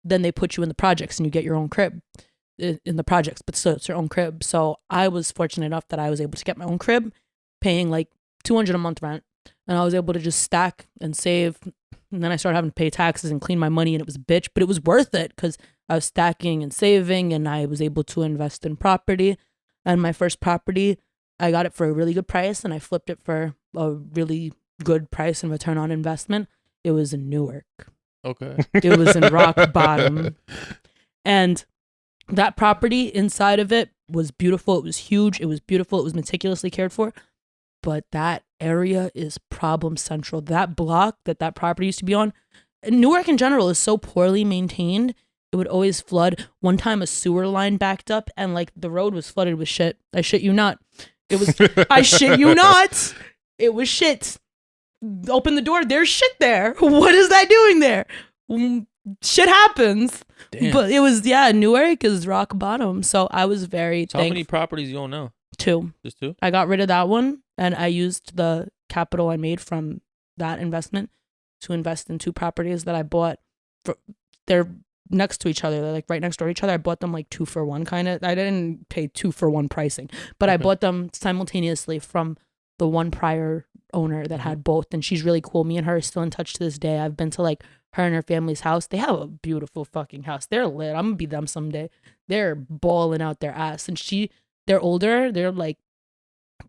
D: then they put you in the projects and you get your own crib in the projects, but still it's your own crib. So I was fortunate enough that I was able to get my own crib, paying like $200 a month rent. And I was able to just stack and save. And then I started having to pay taxes and clean my money. And it was a bitch, but it was worth it because I was stacking and saving and I was able to invest in property. And my first property, I got it for a really good price and I flipped it for a really good price and return on investment. It was in Newark.
B: Okay.
D: It was in Rock Bottom. And that property inside of it was beautiful. It was huge. It was beautiful. It was meticulously cared for. But that area is problem central. That block that property used to be on, Newark in general is so poorly maintained. It would always flood. One time a sewer line backed up and like the road was flooded with shit. I shit you not. It was, I shit you not. It was shit. Open the door. There's shit there. What is that doing there? Shit happens. Damn. But it was, Newark is rock bottom. So I was very
B: So how many properties you own now?
D: 2.
B: Just 2?
D: I got rid of that one and I used the capital I made from that investment to invest in 2 properties that I bought. They're next to each other. They're like right next door to each other. I bought them like 2 for 1 kind of. I didn't pay 2 for 1 pricing, but I bought them simultaneously from the one prior owner that had both. And she's really cool. Me and her are still in touch to this day. I've been to like her and her family's house. They have a beautiful fucking house. They're lit. I'm gonna be them someday. They're balling out their ass. And they're older. They're like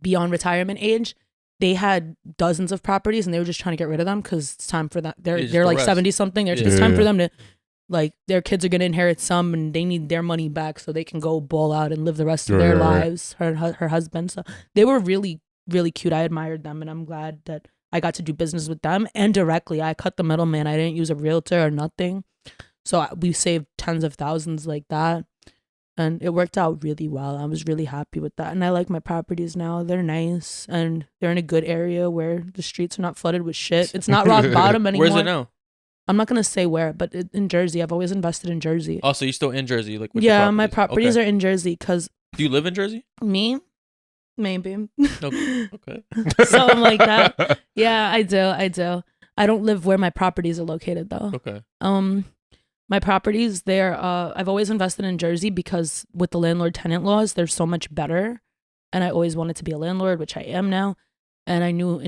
D: beyond retirement age. They had dozens of properties and they were just trying to get rid of them because it's time for that. They're like 70 something. It's time for them to, like, their kids are gonna inherit some and they need their money back so they can go ball out and live the rest of their lives. Her husband. So they were really, really cute. I admired them and I'm glad that I got to do business with them and directly. I cut the middleman. I didn't use a realtor or nothing. So we saved tens of thousands like that. And it worked out really well. I was really happy with that. And I like my properties now. They're nice. And they're in a good area where the streets are not flooded with shit. It's not rock bottom anymore.
B: Where's it now?
D: I'm not going to say where, but in Jersey. I've always invested in Jersey.
B: Oh, so you're still in Jersey? Like,
D: yeah, my properties are in Jersey because...
B: Do you live in Jersey?
D: Me? Maybe.
B: Okay.
D: Something like that. Yeah, I do. I don't live where my properties are located, though.
B: Okay.
D: My properties, I've always invested in Jersey because with the landlord tenant laws, they're so much better. And I always wanted to be a landlord, which I am now. And I knew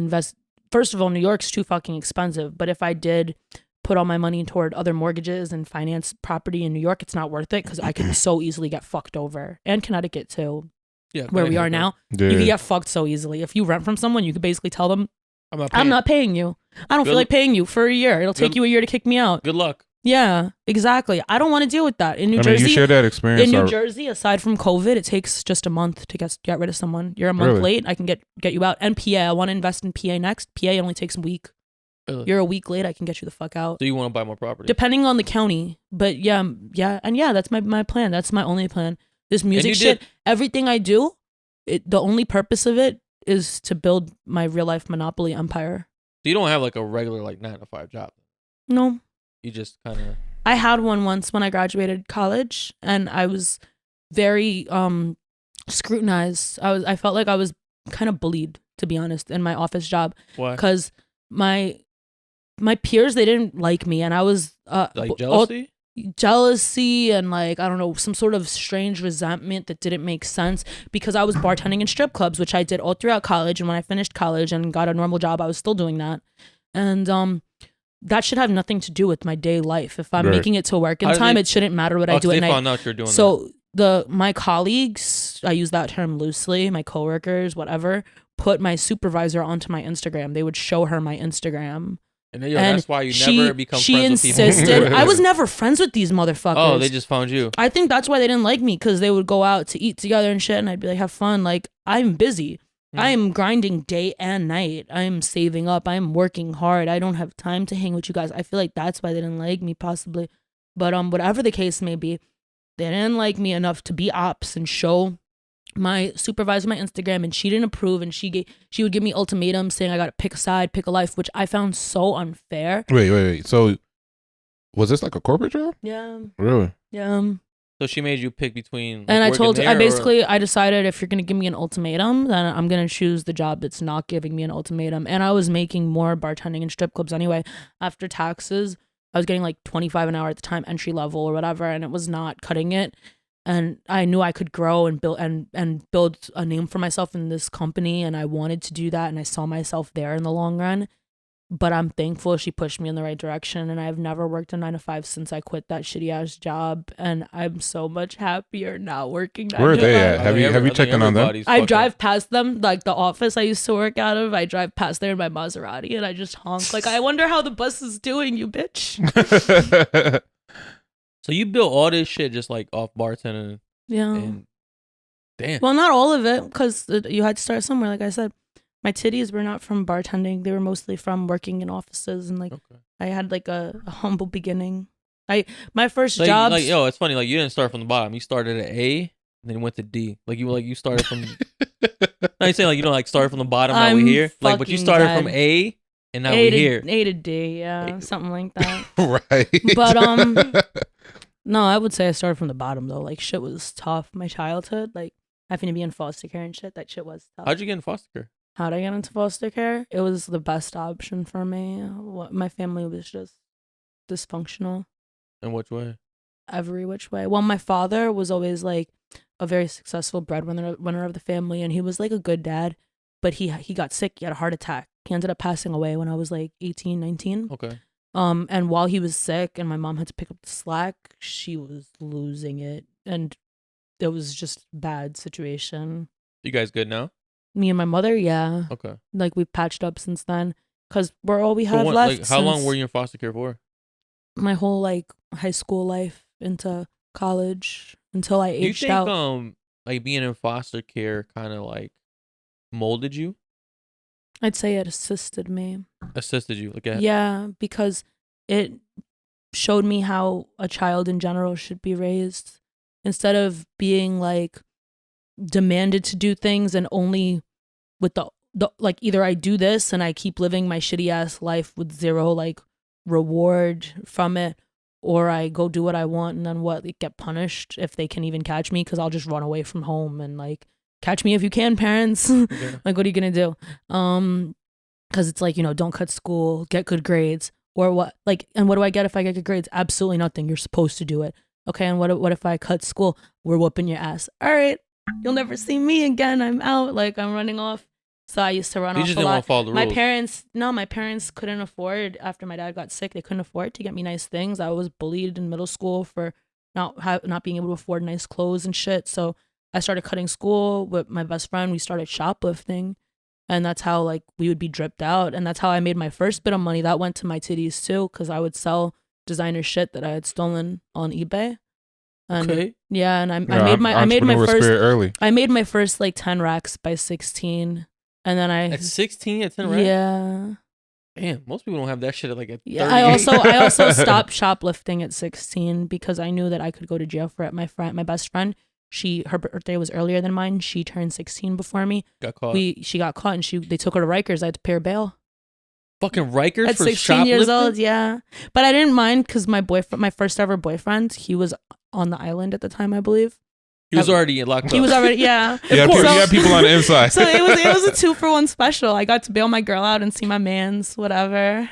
D: first of all, New York's too fucking expensive. But if I did put all my money toward other mortgages and finance property in New York, it's not worth it because I could so easily get fucked over. And Connecticut too. Yeah, where we are now. Yeah. You can get fucked so easily. If you rent from someone, you could basically tell them, I'm not paying you. I don't feel like paying you for a year. It'll take you a year to kick me out.
B: Good luck.
D: Yeah, exactly. I don't want to deal with that. In New Jersey,
C: you share that experience.
D: In New Jersey, aside from COVID, it takes just a month to get rid of someone. You're a month late, I can get you out. And PA, I want to invest in PA next. PA only takes a week. Really? You're a week late, I can get you the fuck out.
B: So you want to buy more property?
D: Depending on the county. But yeah, that's my plan. That's my only plan. This music shit, everything I do, the only purpose of it is to build my real life monopoly empire.
B: So you don't have like a regular 9-to-5 job?
D: No.
B: You just kind of...
D: I had one once when I graduated college, and I was very scrutinized. I felt like I was kind of bullied, to be honest, in my office job.
B: Why?
D: Because my peers, they didn't like me, and I was
B: like jealousy?
D: Jealousy and I don't know, some sort of strange resentment that didn't make sense because I was bartending in strip clubs, which I did all throughout college. And when I finished college and got a normal job, I was still doing that. And that should have nothing to do with my day life. If I'm making it to work in time, it shouldn't matter what I do at night.
B: Found out you're doing that.
D: My colleagues, I use that term loosely, my coworkers, whatever, put my supervisor onto my Instagram. They would show her my Instagram.
B: And that's why you never become
D: she
B: friends with people.
D: insisted. I was never friends with these motherfuckers.
B: Oh, they just found you.
D: I think that's why they didn't like me, because they would go out to eat together and shit, and I'd be like, have fun. Like, I'm busy. I am grinding day and night. I'm saving up. I'm working hard. I don't have time to hang with you guys. I feel like that's why they didn't like me, possibly. But whatever the case may be, they didn't like me enough to be ops and show my supervisor my Instagram, and she didn't approve, and she would give me ultimatums saying I gotta pick a side, pick a life, which I found so unfair.
C: Wait. So was this like a corporate job?
D: Yeah.
C: Really?
D: Yeah.
B: So she made you pick between.
D: And I told her, I decided if you're going to give me an ultimatum, then I'm going to choose the job that's not giving me an ultimatum. And I was making more bartending in strip clubs anyway. After taxes, I was getting like $25 an hour at the time, entry level or whatever, and it was not cutting it. And I knew I could grow and build and build a name for myself in this company, and I wanted to do that, and I saw myself there in the long run. But I'm thankful she pushed me in the right direction, and I've never worked a 9-to-5 since I quit that shitty ass job, and I'm so much happier now working.
C: Where are they at? Have you checked in on them?
D: I drive past them, like the office I used to work out of. I drive past there in my Maserati, and I just honk like, I wonder how the bus is doing, you bitch.
B: So you built all this shit just like off bartending.
D: Yeah.
B: And damn.
D: Well, not all of it, because you had to start somewhere, like I said. My titties were not from bartending. They were mostly from working in offices, and I had like a humble beginning. My first job.
B: It's funny. Like, you didn't start from the bottom. You started at A, and then you went to D. You started from. I ain't saying started from the bottom. Now we're here. But you started from A, and now we're here.
D: A to D, yeah, something like that.
C: Right.
D: But no, I would say I started from the bottom though. Like, shit was tough. My childhood, like having to be in foster care and shit. That shit was tough.
B: How'd you get in foster care?
D: How'd I get into foster care? It was the best option for me. My family was just dysfunctional.
B: In which way?
D: Every which way. Well, my father was always like a very successful breadwinner of the family, and he was like a good dad, but he got sick. He had a heart attack. He ended up passing away when I was like 18, 19.
B: Okay.
D: And while he was sick and my mom had to pick up the slack, she was losing it. And it was just a bad situation.
B: You guys good now?
D: Me and my mother, yeah.
B: Okay.
D: Like, we've patched up since then because we're all we have left.
B: Like, how long were you in foster care for?
D: My whole, like, high school life into college until I aged out.
B: Do you think, like, being in foster care kind of, like, molded you?
D: I'd say it assisted me.
B: Assisted you? Like,
D: yeah, because it showed me how a child in general should be raised. Instead of being, like, demanded to do things and only with the like, either I do this and I keep living my shitty ass life with zero, like, reward from it, or I go do what I want and then get punished if they can even catch me, because I'll just run away from home and, like, catch me if you can, parents. Yeah. Like, what are you gonna do? Because it's like, don't cut school, get good grades, or what? Like, and what do I get if I get good grades? Absolutely nothing. You're supposed to do it. Okay, and what if I cut school? We're whooping your ass. All right, you'll never see me again. I'm out. Like, I'm running off. So I used to run off a lot. You just didn't want to follow the rules. My parents couldn't afford, after my dad got sick, they couldn't afford to get me nice things. I was bullied in middle school for not being able to afford nice clothes and shit. So I started cutting school with my best friend. We started shoplifting. And that's how, like, we would be dripped out. And that's how I made my first bit of money. That went to my titties too, because I would sell designer shit that I had stolen on eBay. And
B: okay.
D: Yeah, and I made my first like 10 racks by 16. And then
B: at 16 at 10 racks?
D: Yeah.
B: Damn, most people don't have that shit at like at 30.
D: Yeah, I also stopped shoplifting at 16 because I knew that I could go to jail for it. My best friend, her birthday was earlier than mine. She turned 16 before me.
B: Got caught.
D: She got caught and they took her to Rikers. I had to pay her bail.
B: Fucking Rikers
D: at
B: for
D: 16
B: shoplifting?
D: years old, yeah. But I didn't mind because my first ever boyfriend, he was on the island at the time, I believe.
B: He was already locked up.
D: He was already, yeah.
C: You had people on the inside.
D: So it was a 2-for-1 special. I got to bail my girl out and see my mans, whatever.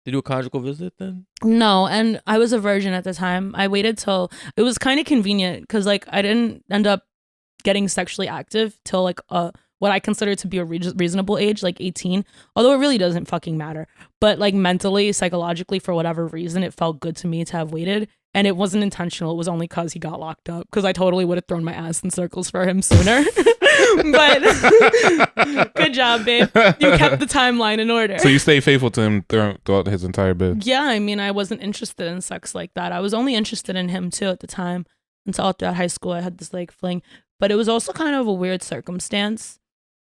B: Did you do a conjugal visit then?
D: No, and I was a virgin at the time. I waited till it was kind of convenient because, like, I didn't end up getting sexually active till like what I consider to be a reasonable age, like 18. Although it really doesn't fucking matter. But like mentally, psychologically, for whatever reason, it felt good to me to have waited. And it wasn't intentional. It was only because he got locked up. Because I totally would have thrown my ass in circles for him sooner. But good job, babe. You kept the timeline in order.
C: So you stayed faithful to him throughout his entire bid?
D: Yeah, I mean, I wasn't interested in sex like that. I was only interested in him too at the time. Until throughout high school, I had this like fling. But it was also kind of a weird circumstance.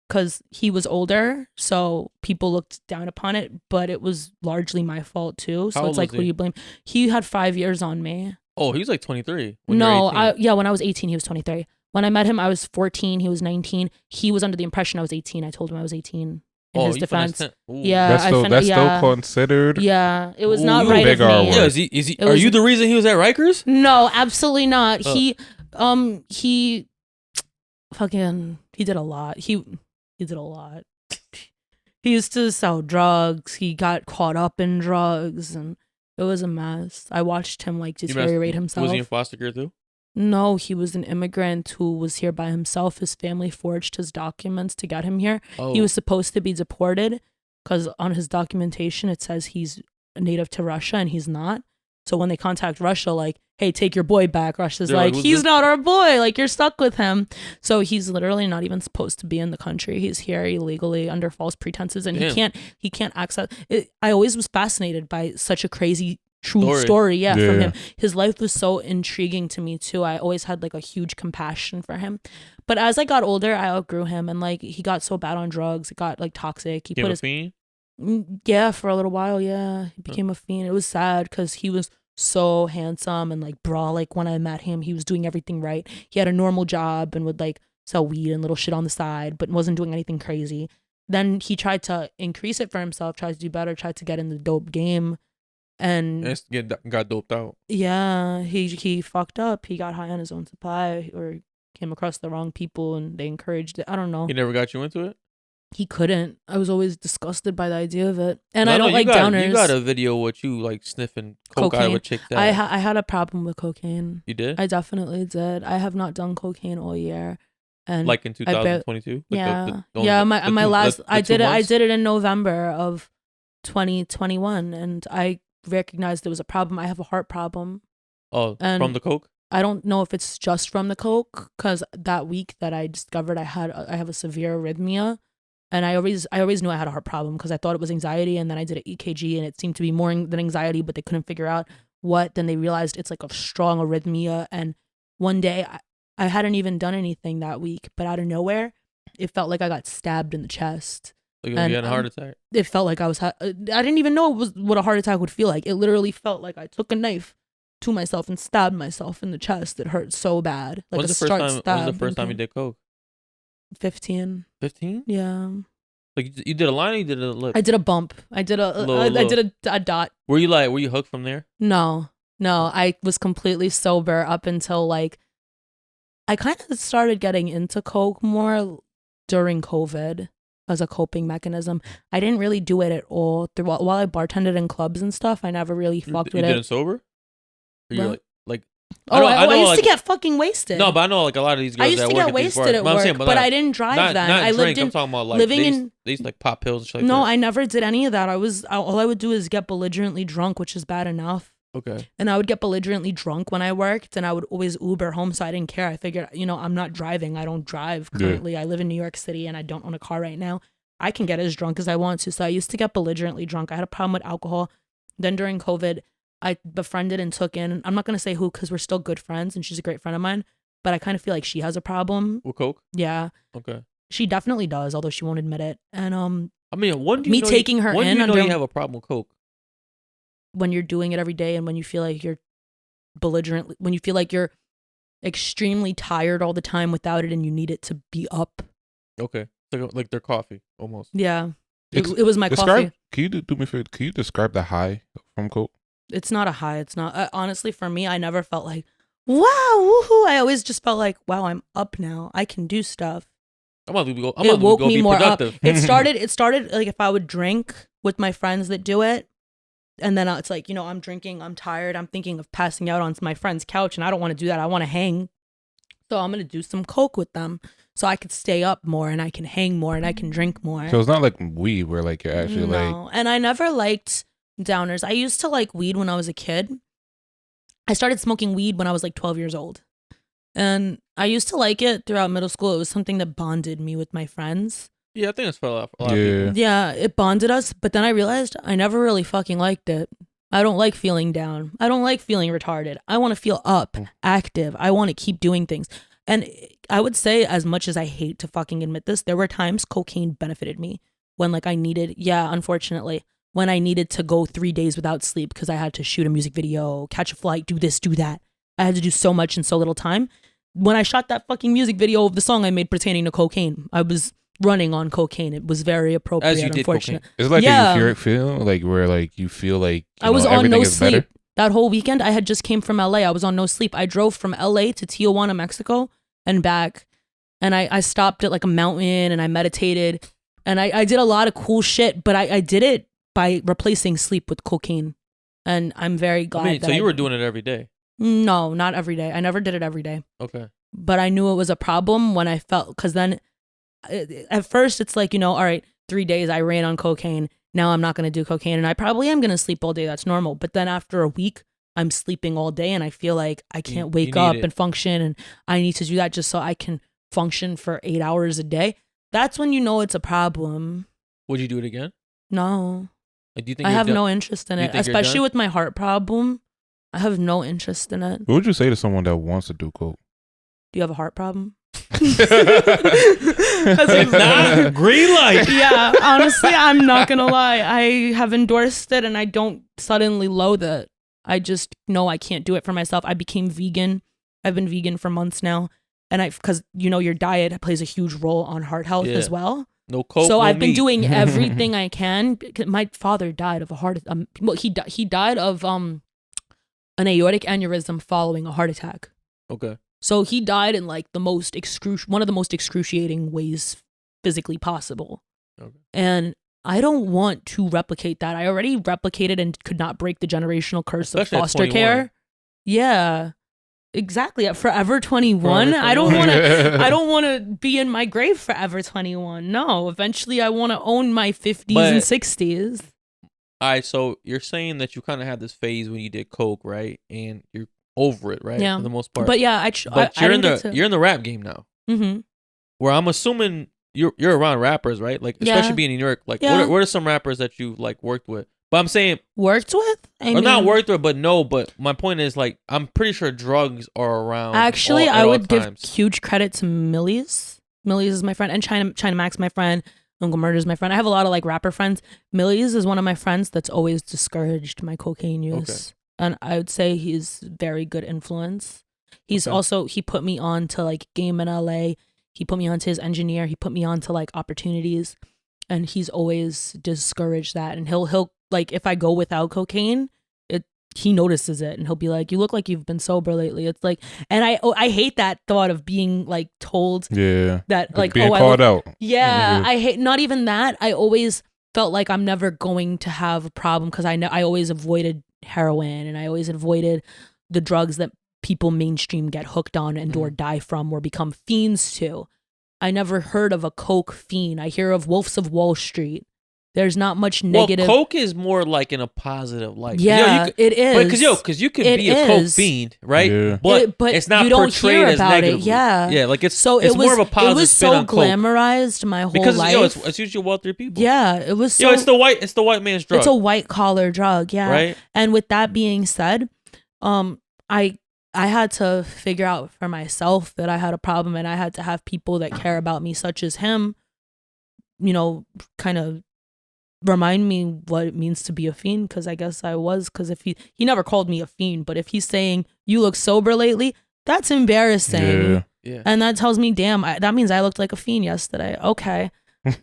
D: Because he was older, so people looked down upon it, but it was largely my fault too. So it's like, who do you blame? He had 5 years on me.
B: Oh, he was like 23.
D: No, when I was 18, he was 23. When I met him, I was 14. He was 19. He was under the impression I was 18. I told him I was 18 in his defense. Yeah,
C: that's still considered.
D: Yeah, it was not right of me.
B: Yeah, are you the reason he was at Rikers?
D: No, absolutely not. He did a lot. He did a lot. He used to sell drugs. He got caught up in drugs, and it was a mess. I watched him like deteriorate himself.
B: Was he in foster care too?
D: No, he was an immigrant who was here by himself. His family forged his documents to get him here. Oh. He was supposed to be deported because on his documentation it says he's native to Russia, and he's not. So when they contact Russia, like, hey, take your boy back, Russia's like, he's not our boy. Like, you're stuck with him. So he's literally not even supposed to be in the country. He's here illegally under false pretenses, and he can't access it. I always was fascinated by such a crazy true story from him. His life was so intriguing to me too. I always had like a huge compassion for him. But as I got older, I outgrew him, and like he got so bad on drugs, it got like toxic. He put his fiend? Yeah, for a little while, yeah. He became a fiend. It was sad because he was so handsome and like like when I met him, he was doing everything right. He had a normal job and would like sell weed and little shit on the side, but wasn't doing anything crazy. Then he tried to increase it for himself, tried to do better, tried to get in the dope game, and
B: got doped out.
D: Yeah, he fucked up. He got high on his own supply or came across the wrong people and they encouraged it. I don't know.
B: He never got you into it?
D: He couldn't. I was always disgusted by the idea of it. And I don't like downers.
B: You got a video with you like sniffing coke out of a chick's ass.
D: I had a problem with cocaine.
B: You did?
D: I definitely did. I have not done cocaine all year. And
B: like in 2022?
D: My last I did it in November of 2021, and I recognized there was a problem. I have a heart problem.
B: Oh,
D: and
B: from the coke?
D: I don't know if it's just from the coke, because that week that I discovered I have a severe arrhythmia, and I always knew I had a heart problem because I thought it was anxiety, and then I did an EKG and it seemed to be more than anxiety, but they couldn't figure out what. Then they realized it's like a strong arrhythmia, and one day I hadn't even done anything that week, but out of nowhere, it felt like I got stabbed in the chest.
B: Like you had a heart attack?
D: It felt like I didn't even know what a heart attack would feel like. It literally felt like I took a knife to myself and stabbed myself in the chest. It hurt so bad. Like
B: When's the first time you did coke?
D: 15.
B: 15?
D: Yeah.
B: Like you did a line or you did a lip?
D: I did a bump. I did a dot.
B: Were you hooked from there?
D: No. I was completely sober up until like, I kind of started getting into coke more during COVID as a coping mechanism. I didn't really do it at all. While I bartended in clubs and stuff, I never really fucked with it.
B: You did it sober?
D: What?
B: Like
D: I used to get fucking wasted.
B: No, but I know like a lot of these guys.
D: I used to get wasted at work, but I didn't drive then.
B: I
D: lived in.
B: I'm talking about like
D: living
B: they used to like pop pills and shit like
D: no,
B: that.
D: I never did any of that. All I would do is get belligerently drunk, which is bad enough.
B: Okay.
D: And I would get belligerently drunk when I worked, and I would always Uber home, so I didn't care. I figured, I'm not driving. I don't drive currently. I live in New York City, and I don't own a car right now. I can get as drunk as I want to. So I used to get belligerently drunk. I had a problem with alcohol. Then during COVID, I befriended and took in, I'm not going to say who because we're still good friends and she's a great friend of mine, but I kind of feel like she has a problem.
B: With coke?
D: Yeah.
B: Okay.
D: She definitely does, although she won't admit it. And
B: I mean, when do you
D: me
B: know
D: taking her
B: when
D: in
B: do you know
D: under,
B: you have a problem with coke?
D: When you're doing it every day and when you feel like you're belligerent, when you feel like you're extremely tired all the time without it and you need it to be up.
B: Okay. Like their coffee, almost.
D: Yeah. It was my coffee.
C: Can you do me a favor? Can you describe the high from coke?
D: It's not a high. It's not. Honestly, for me, I never felt like, wow, woohoo. I always just felt like, wow, I'm up now. I can do stuff.
B: It
D: woke me more
B: productive.
D: up. It started like if I would drink with my friends that do it, and then it's like, I'm drinking, I'm tired, I'm thinking of passing out on my friend's couch, and I don't want to do that. I want to hang. So I'm going to do some coke with them so I could stay up more and I can hang more and I can drink more.
C: So it's not like weed where like you're actually
D: no. And I never liked downers. I used to like weed when I was a kid. I started smoking weed when I was like 12 years old. And I used to like it throughout middle school. It was something that bonded me with my friends.
B: Yeah, I think it's for a lot of people.
D: Yeah, it bonded us. But then I realized I never really fucking liked it. I don't like feeling down. I don't like feeling retarded. I want to feel up, active. I want to keep doing things. And I would say, as much as I hate to fucking admit this, there were times cocaine benefited me when like I needed, unfortunately, when I needed to go 3 days without sleep because I had to shoot a music video, catch a flight, do this, do that. I had to do so much in so little time. When I shot that fucking music video of the song I made pertaining to cocaine, I was running on cocaine. It was very appropriate.
B: As you did
D: unfortunate.
C: Cocaine. It's like a euphoric feeling, like where like you feel like
D: I was on no sleep.
C: Better.
D: That whole weekend, I had just came from LA. I was on no sleep. I drove from LA to Tijuana, Mexico, and back. And I stopped at like a mountain and I meditated. And I did a lot of cool shit, but I did it by replacing sleep with cocaine. And I'm very glad
B: so you were doing it every day?
D: No, not every day. I never did it every day.
B: Okay.
D: But I knew it was a problem when I felt, because then at first it's like, all right, 3 days I ran on cocaine. Now I'm not going to do cocaine and I probably am going to sleep all day. That's normal. But then after a week, I'm sleeping all day and I feel like I can't wake up and function, and I need to do that just so I can function for 8 hours a day. That's when you know it's a problem.
B: Would you do it again?
D: No.
B: Like, do you think
D: I have no interest in it, especially with my heart problem. I have no interest in it.
C: What would you say to someone that wants to do coke?
D: Do you have a heart problem?
B: If not, green light.
D: Yeah, honestly, I'm not gonna lie. I have endorsed it and I don't suddenly loathe it. I just know I can't do it for myself. I became vegan. I've been vegan for months now. And because your diet plays a huge role on heart health as well.
B: No coke,
D: so
B: no
D: I've been
B: meat.
D: doing everything I can. My father died of a heart. He died of an aortic aneurysm following a heart attack.
B: Okay.
D: So he died in like one of the most excruciating ways physically possible.
B: Okay.
D: And I don't want to replicate that. I already replicated and could not break the generational curse of foster care. Yeah. Exactly. At Forever 21. I don't want to be in my grave forever 21. No, eventually I want to own my 50s and 60s.
B: All right, so you're saying that you kind of had this phase when you did coke, right? And you're over it, right?
D: Yeah.
B: For the most part.
D: But yeah,
B: you're in the rap game now.
D: Mm-hmm.
B: Where I'm assuming you're around rappers, right? Like especially being in New York. Like what are some rappers that you like worked with? But I'm saying
D: worked with?
B: Not worked with, but no. But my point is like I'm pretty sure drugs are around.
D: Actually, I would give huge credit to Millie's. Millie's is my friend, and China Max, my friend. Uncle Murder's my friend. I have a lot of like rapper friends. Millie's is one of my friends that's always discouraged my cocaine use. Okay. And I would say he's very good influence. He's also, he put me on to like game in LA. He put me on to his engineer. He put me on to like opportunities. And he's always discouraged that. And he'll like, if I go without cocaine, he notices it and he'll be like, you look like you've been sober lately. It's like, and I hate that thought of being like told that like
C: being called out.
D: Yeah, I hate, not even that. I always felt like I'm never going to have a problem because I always avoided heroin and I always avoided the drugs that people mainstream get hooked on and or die from or become fiends to. I never heard of a coke fiend. I hear of Wolves of Wall Street. There's not much negative.
B: Well, coke is more like in a positive light.
D: Yeah, it is.
B: Because you could be a coke fiend, right? Yeah. But it's not
D: you don't
B: portrayed
D: hear
B: as
D: about
B: negatively.
D: It. Yeah,
B: yeah, like it's
D: so
B: it's more of a positive.
D: It was
B: spin
D: so
B: on
D: glamorized my whole life.
B: It's usually wealthier people.
D: Yeah, it was. So,
B: it's the white man's drug.
D: It's a white collar drug. Yeah,
B: right.
D: And with that being said, I had to figure out for myself that I had a problem, and I had to have people that care about me, such as him. You know, kind of remind me what it means to be a fiend, because I guess I was, because if he never called me a fiend, but if he's saying you look sober lately, that's embarrassing.
B: Yeah.
D: And that tells me, damn, that means I looked like a fiend yesterday. Okay,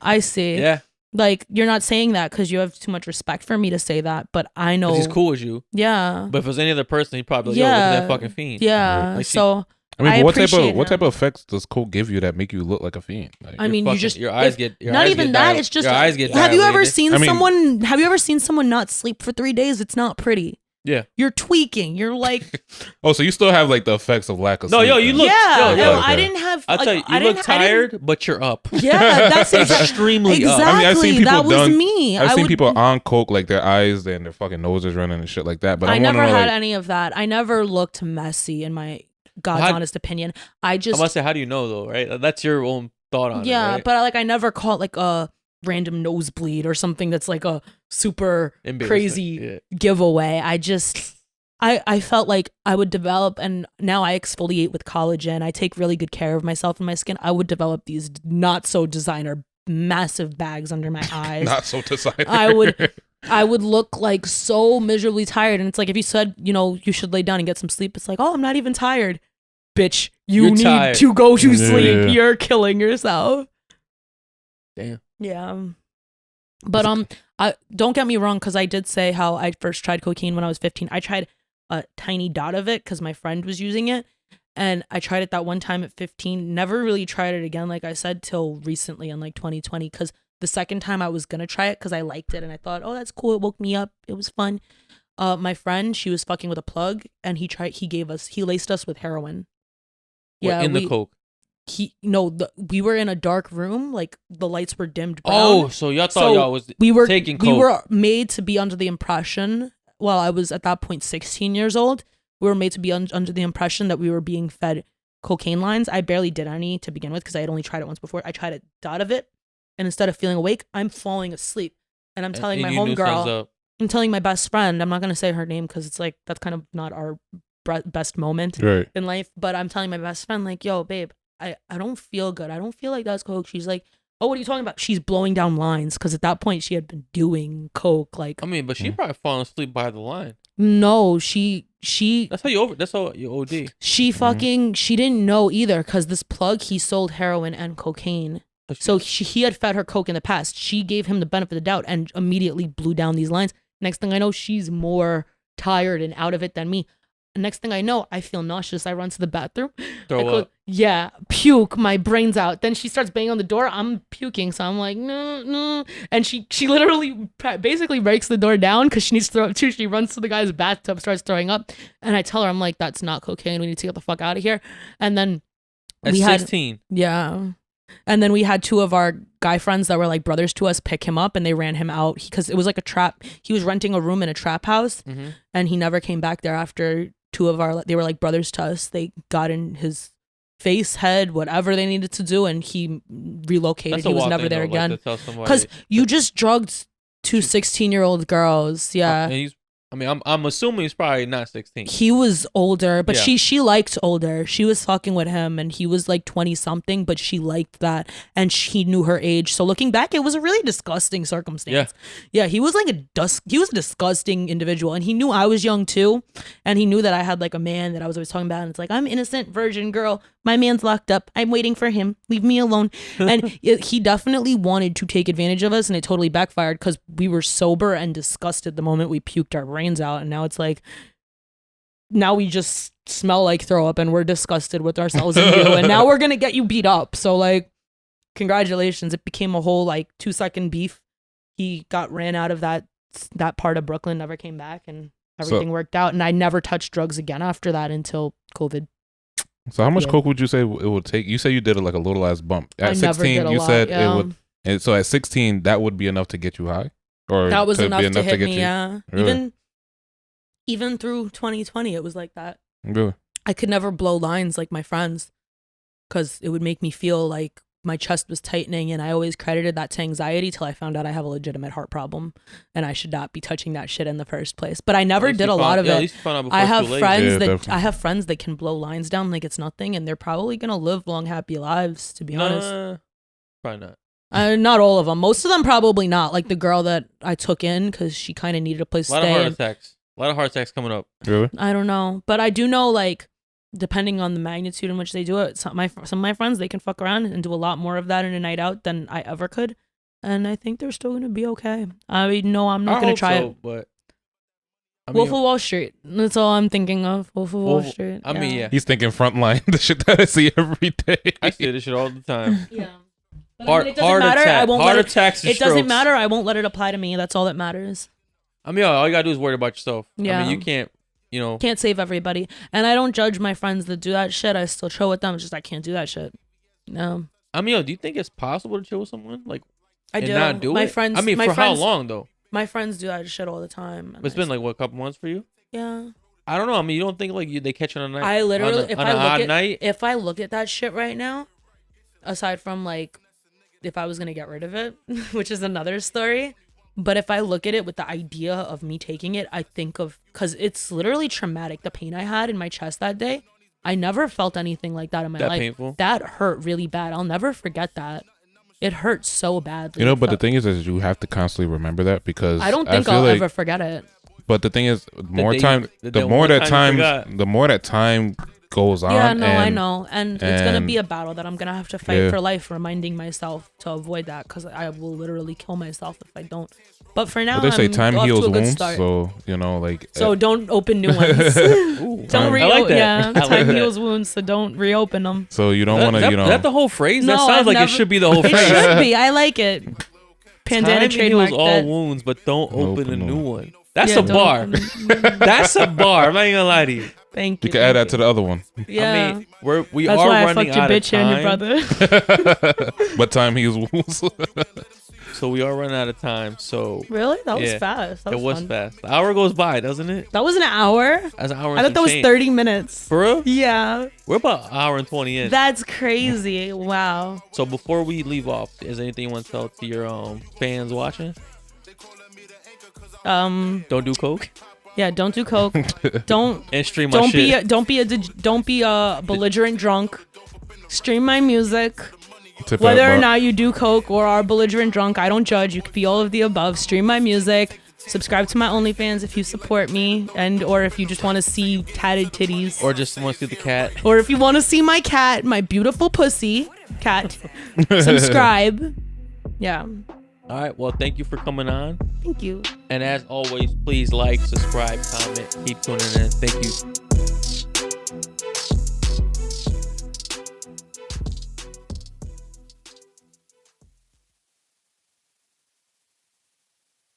D: I see.
B: Yeah.
D: Like, you're not saying that because you have too much respect for me to say that, but I know
B: he's cool as you.
D: Yeah.
B: But if it was any other person, he'd probably like, yo, look at that fucking fiend.
D: Yeah.
B: Like,
D: so
C: I mean, what type of effects does coke give you that make you look like a fiend? Like,
D: I mean,
B: your eyes get
D: not even that. It's just,
B: your eyes get.
D: Have you ever seen someone? Have you ever seen someone not sleep for 3 days? It's not pretty.
B: Yeah,
D: you're tweaking. You're like,
C: oh, so you still have like the effects of lack of sleep.
B: No, you look.
D: I didn't have.
B: I'll tell you, you look tired, but you're up.
D: Yeah, that's
B: extremely
D: up.
B: I
C: mean, I've seen people
D: that was me.
C: I've seen people on coke, like their eyes and their fucking noses running and shit like that. But
D: I never had any of that. I never looked messy in my God's honest opinion. I must
B: say, how do you know though, right? That's your own thought on it.
D: Yeah,
B: right?
D: but like I never caught like a random nosebleed or something that's like a super crazy giveaway. I felt like I would develop, and now I exfoliate with collagen. I take really good care of myself and my skin. I would develop these not so designer massive bags under my eyes.
C: Not so designer.
D: I would look like so miserably tired. And it's like, if you said, you know, you should lay down and get some sleep, it's like, oh, I'm not even tired. Bitch, you need tired. To go to sleep. You're killing yourself.
B: Damn.
D: Yeah. But don't get me wrong, because I did say how I first tried cocaine when I was 15. I tried a tiny dot of it because my friend was using it. And I tried it that one time at 15. Never really tried it again, like I said, till recently in like 2020, because the second time I was gonna try it because I liked it and I thought, oh, that's cool. It woke me up. It was fun. My friend, she was fucking with a plug, and he laced us with heroin.
B: Yeah, the coke.
D: We were in a dark room, like the lights were dimmed brown.
B: Oh, so y'all thought y'all was taking coke.
D: We were made to be under the impression, while I was at that point 16 years old, we were made to be under the impression that we were being fed cocaine lines. I barely did any to begin with because I had only tried it once before. I tried a dot of it, and instead of feeling awake, I'm falling asleep. And I'm telling my homegirl, I'm telling my best friend, I'm not going to say her name because it's like, that's kind of not our best moment in life. But I'm telling my best friend, like, yo, babe, I don't feel good. I don't feel like that's coke. She's like, oh, what are you talking about? She's blowing down lines because at that point she had been doing coke. Like,
B: I mean, but she probably falling asleep by the line.
D: No, she.
B: That's how you OD.
D: She fucking. She didn't know either because this plug, he sold heroin and cocaine. So he had fed her coke in the past. She gave him the benefit of the doubt and immediately blew down these lines. Next thing I know, she's more tired and out of it than me. Next thing I know, I feel nauseous. I run to the bathroom.
B: Throw up.
D: Yeah, puke. My brain's out. Then she starts banging on the door. I'm puking, so I'm like, no. And she literally basically breaks the door down because she needs to throw up too. She runs to the guy's bathtub, starts throwing up. And I tell her, I'm like, that's not cocaine. We need to get the fuck out of here. And then
B: at 16.
D: Yeah. And then we had 2 of our guy friends that were like brothers to us pick him up, and they ran him out because it was like a trap. He was renting a room in a trap house, and he never came back there after 2 of they were like brothers to us. They got in his face, head, whatever they needed to do, and he relocated. He was never there again. Because you just drugged 2 16-year-old girls. Yeah.
B: I'm assuming he's probably not 16.
D: He was older, but she liked older. She was fucking with him, and he was like 20 something, but she liked that, and she knew her age. So looking back, it was a really disgusting circumstance. Yeah, he was like he was a disgusting individual, and he knew I was young too, and he knew that I had like a man that I was always talking about, and it's like, I'm innocent virgin girl. My man's locked up. I'm waiting for him. Leave me alone. And he definitely wanted to take advantage of us, and it totally backfired because we were sober and disgusted the moment we puked our brains out. And now it's like, now we just smell like throw up and we're disgusted with ourselves and you. And now we're going to get you beat up. So like, congratulations. It became a whole like 2-second beef. He got ran out of that part of Brooklyn, never came back, and everything worked out. And I never touched drugs again after that until COVID.
C: So how much coke would you say it would take? You say you did like a little ass bump. At 16, you said it would. And so at 16, that would be enough to get you high? Or
D: that was enough to hit me,
C: you?
D: Yeah. Really? Even through 2020, it was like that.
C: Really?
D: I could never blow lines like my friends because it would make me feel like my chest was tightening, and I always credited that to anxiety till I found out I have a legitimate heart problem and I should not be touching that shit in the first place. But I never did a lot of it. I have friends that can blow lines down like it's nothing, and they're probably gonna live long, happy lives. To be honest,
B: probably not.
D: Not all of them. Most of them probably not. Like the girl that I took in because she kind of needed a place to stay.
B: A lot of heart attacks coming up.
C: Really?
D: I don't know, but I do know like, depending on the magnitude in which they do it, some of my friends, they can fuck around and do a lot more of that in a night out than I ever could, and I think they're still gonna be okay. I know I'm not gonna try it.
B: But
D: Wolf of Wall Street. That's all I'm thinking of. Wolf of Wall Street.
B: I mean, yeah.
C: He's thinking Frontline, the shit that I see every day.
B: I see this shit all the time.
D: Yeah.
B: Heart attacks.
D: It doesn't matter. I won't let it apply to me. That's all that matters.
B: I mean, all you gotta do is worry about yourself.
D: Yeah.
B: I mean, you can't.
D: Can't save everybody. And I don't judge my friends that do that shit. I still chill with them. It's just I can't do that shit. No.
B: I mean, do you think it's possible to chill with someone? Like,
D: I do.
B: Not do
D: my
B: it?
D: friends.
B: I mean, for how long though?
D: My friends do that shit all the time.
B: It's been like what, a couple months for you?
D: Yeah.
B: I don't know. I mean, you don't think like they catch it on a night?
D: I literally,
B: on an odd night.
D: If I look at that shit right now, aside from like, if I was gonna get rid of it, which is another story. But if I look at it with the idea of me taking it, I think of, because it's literally traumatic. The pain I had in my chest that day, I never felt anything like that in my life.
B: Painful.
D: That hurt really bad. I'll never forget that. It hurt so badly.
C: But the thing is you have to constantly remember that, because
D: I don't think I'll ever forget it.
C: But the thing is, the more that time goes on.
D: Yeah, no, I know. And it's going to be a battle that I'm going to have to fight for life, reminding myself to avoid that, because I will literally kill myself if I don't. But for now,
C: they say time heals wounds,
D: start.
C: so,
D: So don't open new ones. Don't reopen. Yeah, time heals wounds, so don't reopen them.
C: So you don't want to,
B: Is that the whole phrase?
D: No,
B: that sounds like it should be the whole phrase.
D: It should be. I like it. Pandana trademark
B: heals all wounds, but don't open a new one. That's a bar. That's a bar. I'm not even gonna lie to you.
D: Thank you.
C: You can add that to the other one.
D: Yeah.
B: I mean, we
D: That's
B: are
D: why
B: running
D: I fucked your bitch and your brother.
C: But time heals wounds.
B: So we are running out of time. So
D: really, that was fast. That was fun.
B: Fast. The hour goes by, doesn't it?
D: That was an hour.
B: That's an hour.
D: I thought that was 30 minutes.
B: For real?
D: Yeah.
B: We're about an hour and 20 in.
D: That's crazy. Wow.
B: So before we leave off, is there anything you want to tell to your fans watching? Don't do coke.
D: Yeah, don't do coke. Don't
B: and stream my shit.
D: Don't be a belligerent drunk. Stream my music. Whether or not you do coke or are belligerent drunk, I don't judge. You could be all of the above. Stream my music. Subscribe to my OnlyFans if you support me, or if you just want to see tatted titties,
B: or just want to see the cat,
D: or if you want to see my cat, my beautiful pussy cat. Subscribe. Yeah.
B: All right. Well, thank you for coming on.
D: Thank you.
B: And as always, please like, subscribe, comment, keep tuning in. Thank you.